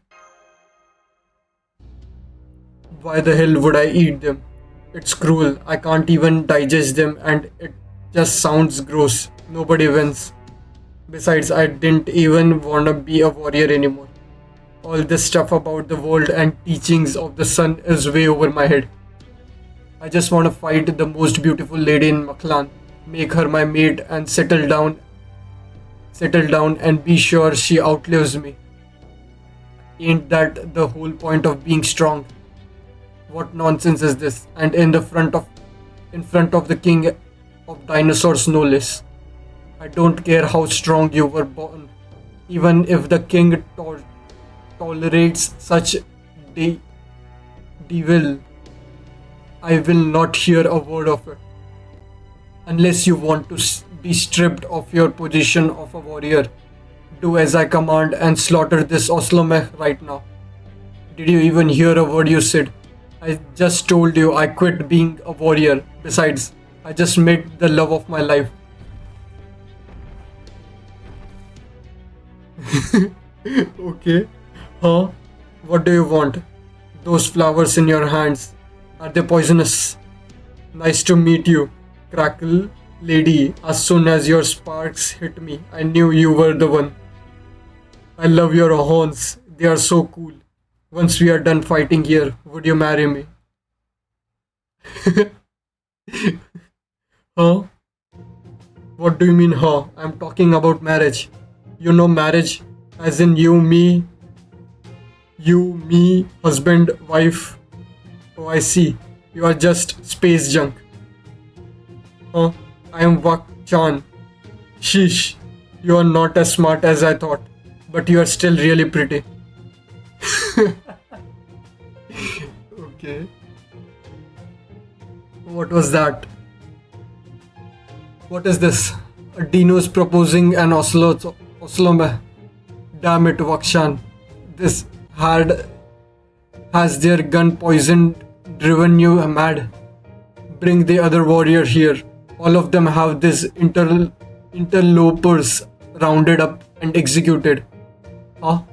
Why the hell would I eat them? It's cruel. I can't even digest them and it just sounds gross. Nobody wins. Besides, I didn't even wanna be a warrior anymore. All this stuff about the world and teachings of the sun is way over my head. I just wanna fight the most beautiful lady in Maklan, make her my mate and settle down and be sure she outlives me. Ain't that the whole point of being strong? What nonsense is this? And in front of the king of dinosaurs, no less. I don't care how strong you were born. Even if the king tolerates such devil, I will not hear a word of it. Unless you want to be stripped of your position of a warrior, do as I command and slaughter this Oslomeh right now. Did you even hear a word you said? I just told you I quit being a warrior. Besides, I just met the love of my life. Okay. Huh? What do you want? Those flowers in your hands. Are they poisonous? Nice to meet you. Crackle. Lady, as soon as your sparks hit me, I knew you were the one. I love your horns. They are so cool. Once we are done fighting here, would you marry me? Huh? What do you mean, huh? I'm talking about marriage. You know marriage, as in you, me, husband, wife. Oh, I see. You are just space junk. Huh? I am Wak Chan. Sheesh. You are not as smart as I thought, but you are still really pretty. Okay. What was that? What is this? A Dino's proposing an Oslome. Damn it, Wakshan. This has their gun poisoned driven you mad. Bring the other warrior here. All of them have these interlopers rounded up and executed. Huh?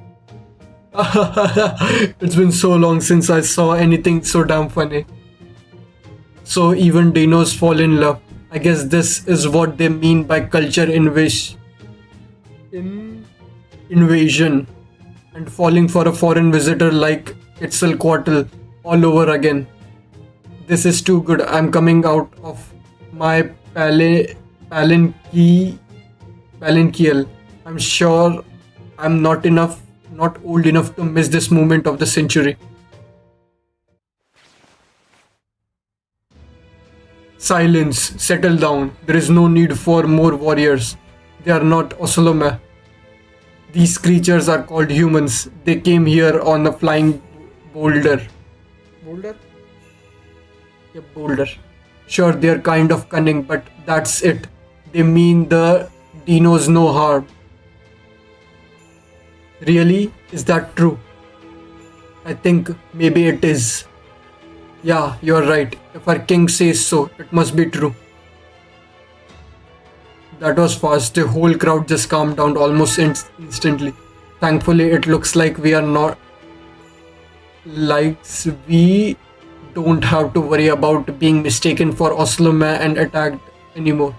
It's been so long since I saw anything so damn funny. So even dinos fall in love. I guess this is what they mean by culture invasion and falling for a foreign visitor like Quetzalcoatl all over again. This is too good. I'm coming out of my palanquil. I'm sure I'm not old enough to miss this moment of the century. Silence, settle down. There is no need for more warriors. They are not Oslome. These creatures are called humans. They came here on a flying boulder. Boulder? Yeah, boulder. Sure, they're kind of cunning, but that's it. They mean the dinos no harm. Really? Is that true? I think maybe it is. Yeah, you're right. If our king says so, it must be true. That was fast. The whole crowd just calmed down almost instantly. Thankfully, it looks like we don't have to worry about being mistaken for Oslome and attacked anymore.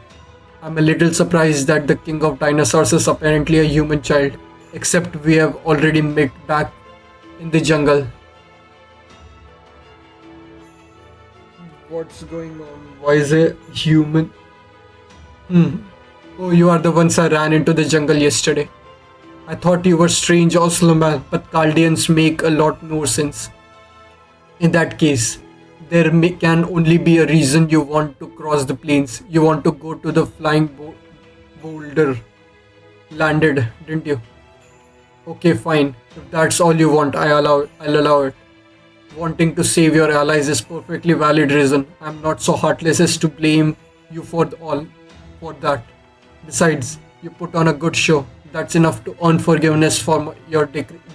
I'm a little surprised that the king of dinosaurs is apparently a human child, except we have already met back in the jungle. What's going on? Why is a human? Oh, you are the ones I ran into the jungle yesterday. I thought you were strange Oslomal, but Chaldeans make a lot more sense. In that case, there can only be a reason you want to cross the plains. You want to go to the flying boulder. Landed, didn't you? Okay, fine. If that's all you want, I'll allow it. Wanting to save your allies is perfectly valid reason. I'm not so heartless as to blame you for that. Besides, you put on a good show. That's enough to earn forgiveness for your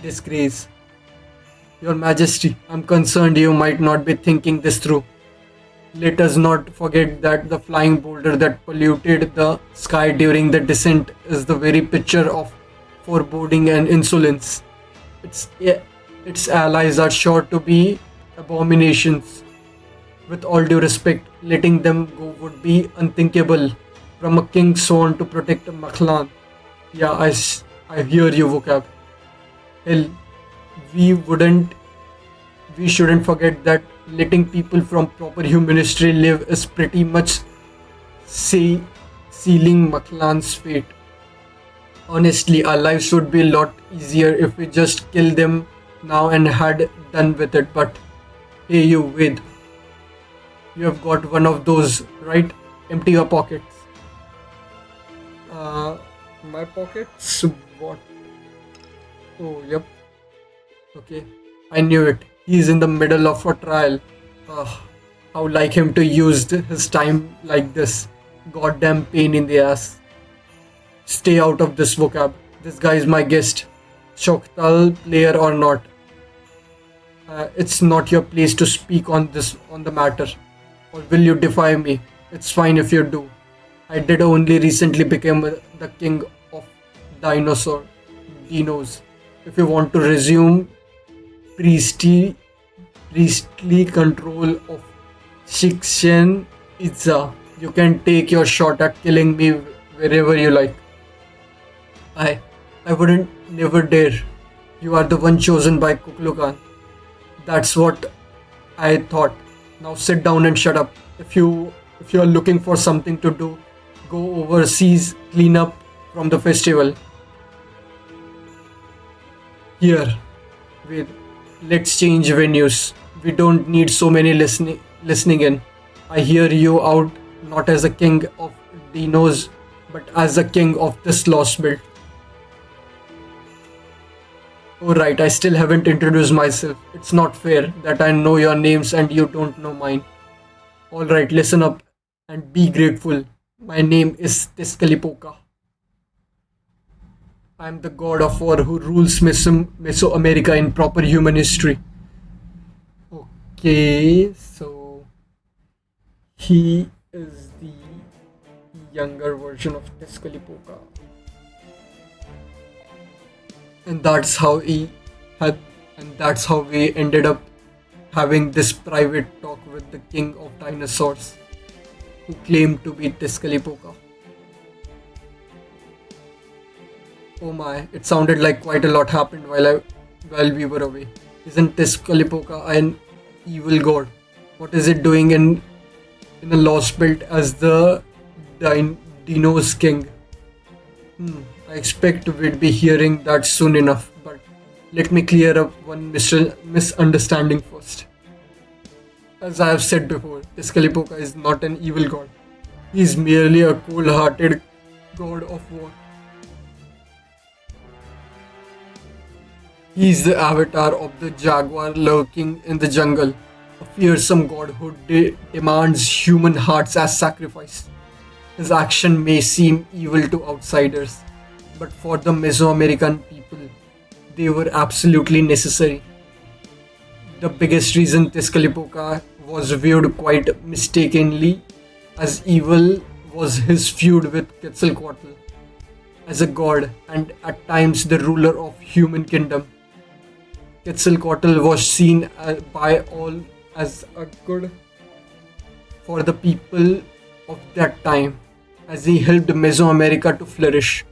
disgrace. Your Majesty, I'm concerned you might not be thinking this through. Let us not forget that the flying boulder that polluted the sky during the descent is the very picture of foreboding and insolence. Its allies are sure to be abominations. With all due respect, letting them go would be unthinkable from a king sworn to protect Maklan. Yeah, I hear you, Vocab. Hell, we shouldn't forget that letting people from proper human history live is pretty much sealing Maklan's fate. Honestly, our lives would be a lot easier if we just kill them now and had done with it, but hey you Ved, you have got one of those, right? Empty your pockets. My pockets? What? Oh, yep. Okay, I knew it. He's in the middle of a trial. How like him to use his time like this. Goddamn pain in the ass. Stay out of this, Vocab. This guy is my guest. Choktal player or not. It's not your place to speak on the matter. Or will you defy me? It's fine if you do. I did only recently become the king of dinos. If you want to resume priestly control of Shikshen Itza, You can take your shot at killing me wherever you like. I I wouldn't never dare. You are the one chosen by Kuklukan. That's what I thought. Now sit down and shut up. If you are looking for something to do, go overseas, clean up from the festival. Here, wait, let's change venues. We don't need so many listening in. I hear you out not as a king of dinos, but as a king of this lost belt. Oh right, I still haven't introduced myself. It's not fair that I know your names and you don't know mine. Alright, listen up and be grateful. My name is Teskalipoka. I am the god of war who rules Mesoamerica in proper human history. Okay, so he is the younger version of Teskalipoka. And that's how he had, and that's how we ended up having this private talk with the king of dinosaurs, who claimed to be Teskalipoka. Oh my, it sounded like quite a lot happened while we were away. Isn't Teskalipoka an evil god? What is it doing in a lost belt as the Dino's king? I expect we'd be hearing that soon enough, but let me clear up one misunderstanding first. As I have said before, Teskalipoka is not an evil god. He is merely a cold-hearted god of war. He is the avatar of the jaguar lurking in the jungle, a fearsome god who demands human hearts as sacrifice. His action may seem evil to outsiders, but for the Mesoamerican people, they were absolutely necessary. The biggest reason Tezcatlipoca was viewed quite mistakenly as evil was his feud with Quetzalcoatl as a god and at times the ruler of human kingdom. Quetzalcoatl was seen by all as a good for the people of that time as he helped Mesoamerica to flourish.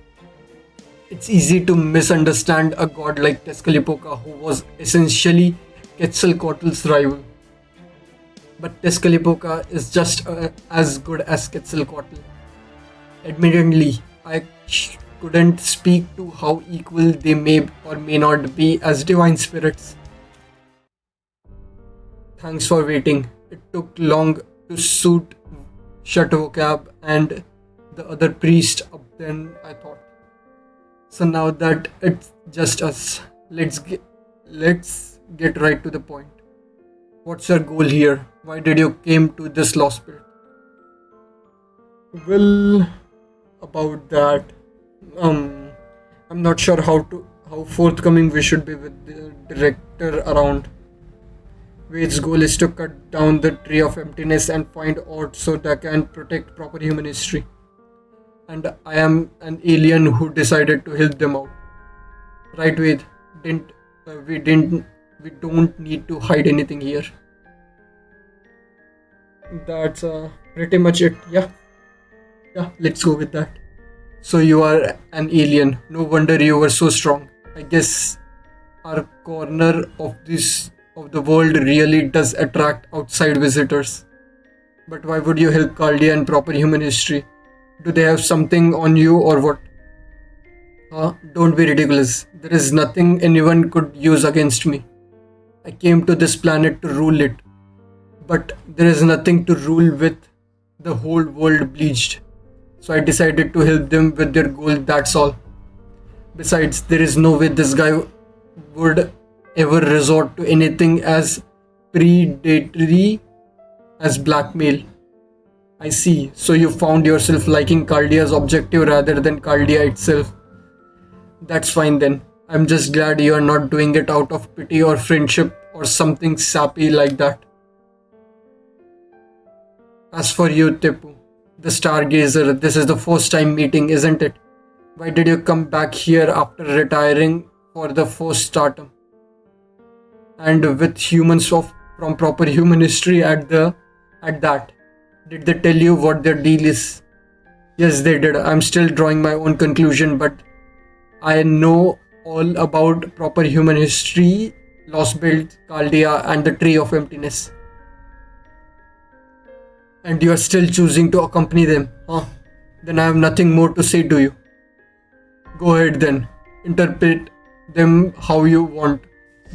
It's easy to misunderstand a god like Tezcatlipoca who was essentially Quetzalcoatl's rival. But Tezcatlipoca is just as good as Quetzalcoatl. Admittedly, I couldn't speak to how equal they may or may not be as divine spirits. Thanks for waiting. It took long to shut vocab and the other priest up than I thought. So now that it's just us, let's get right to the point. What's your goal here? Why did you came to this Lostbelt? Well, about that, I'm not sure how forthcoming we should be with the director around. Wade's goal is to cut down the tree of emptiness and find out so that can protect proper human history. And I am an alien who decided to help them out. Right, Wade? Didn't we don't need to hide anything here. That's pretty much it. Yeah, let's go with that. So you are an alien. No wonder you were so strong. I guess our corner of the world really does attract outside visitors. But why would you help Caldia and proper human history? Do they have something on you or what? Don't be ridiculous. There is nothing anyone could use against me. I came to this planet to rule it. But there is nothing to rule with the whole world bleached. So I decided to help them with their goal, that's all. Besides, there is no way this guy would ever resort to anything as predatory as blackmail. I see. So you found yourself liking Caldia's objective rather than Caldia itself. That's fine then. I'm just glad you are not doing it out of pity or friendship or something sappy like that. As for you, Tipu, the Stargazer, this is the first time meeting, isn't it? Why did you come back here after retiring for the first stardom? And with humans from proper human history at that. Did they tell you what their deal is? Yes, they did. I'm still drawing my own conclusion, but I know all about proper human history, Lostbelt, Chaldea, and the Tree of Emptiness. And you are still choosing to accompany them, huh? Then I have nothing more to say to you. Go ahead then. Interpret them how you want.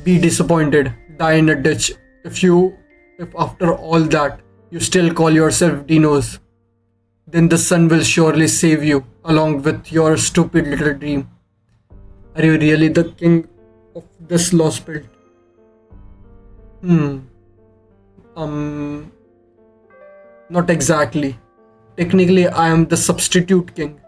Be disappointed. Die in a ditch. If after all that you still call yourself Dinos, then the sun will surely save you along with your stupid little dream. Are you really the king of this lost belt? Hmm. Not exactly. Technically, I am the substitute king.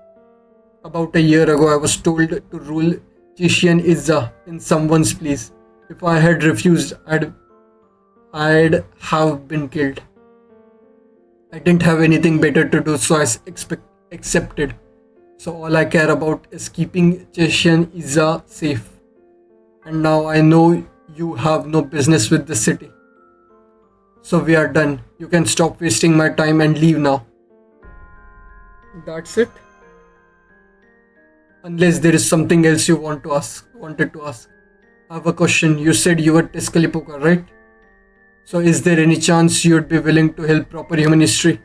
About a year ago, I was told to rule Chishian Izza in someone's place. If I had refused, I'd have been killed. I didn't have anything better to do, so I accepted. So all I care about is keeping Chishian Izza safe. And now I know you have no business with the city. So we are done. You can stop wasting my time and leave now. That's it? Unless there is something else you wanted to ask. I have a question. You said you were Teskalipoka, right? So is there any chance you'd be willing to help proper human history?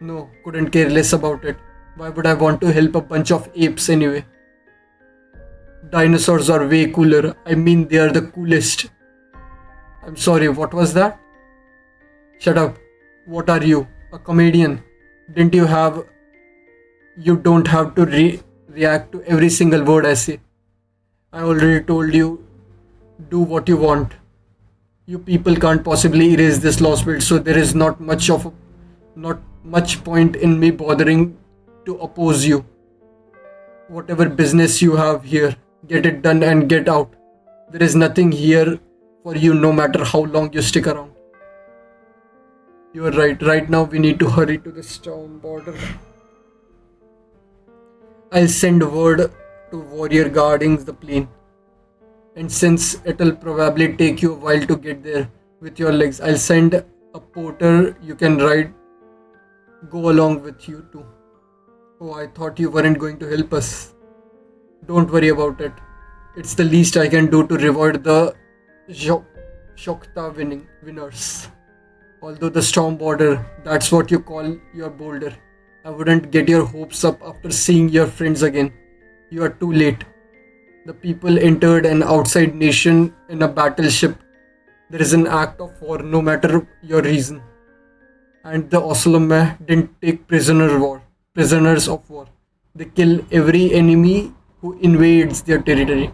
No, couldn't care less about it. Why would I want to help a bunch of apes anyway? Dinosaurs are way cooler. I mean, they are the coolest. I'm sorry, what was that? Shut up. What are you? A comedian? Didn't you have... You don't have to react to every single word I say. I already told you, do what you want. You people can't possibly erase this lost bit, so there is not much point in me bothering to oppose you. Whatever business you have here, get it done and get out. There is nothing here for you no matter how long you stick around. You are right. Right now we need to hurry to the storm border. I'll send word to warrior guarding the plane. And since it'll probably take you a while to get there with your legs, I'll send a porter you can go along with you too. Oh, I thought you weren't going to help us. Don't worry about it. It's the least I can do to reward the Shokta winners. Although the storm border, that's what you call your boulder. I wouldn't get your hopes up after seeing your friends again. You are too late. The people entered an outside nation in a battleship. There is an act of war no matter your reason. And the Oslome didn't take prisoners of war. They kill every enemy who invades their territory.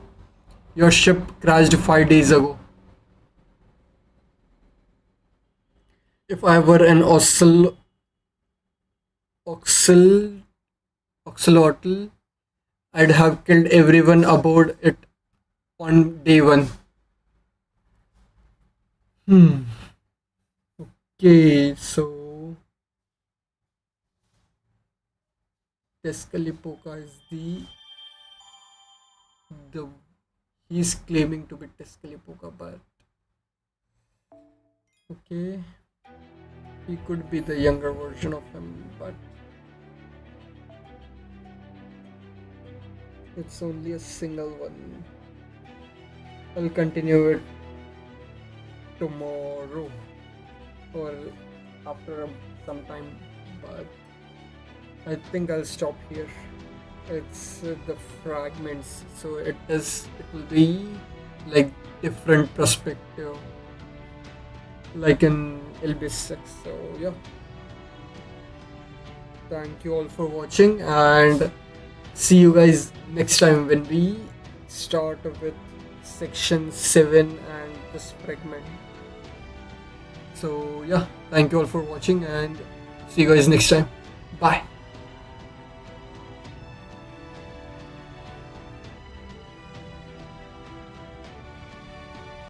Your ship crashed 5 days ago. If I were an oxalotl, I'd have killed everyone aboard it on day one. Okay, so Teskalipoka is the he's claiming to be Teskalipoka, but okay, he could be the younger version of him, but it's only a single one. I'll continue it tomorrow or after some time, but I think I'll stop here. It's the fragments, so it will be like different perspective, like in LB6. So yeah, thank you all for watching and see you guys next time when we start with section 7 and this fragment. So yeah, thank you all for watching and see you guys next time. Bye.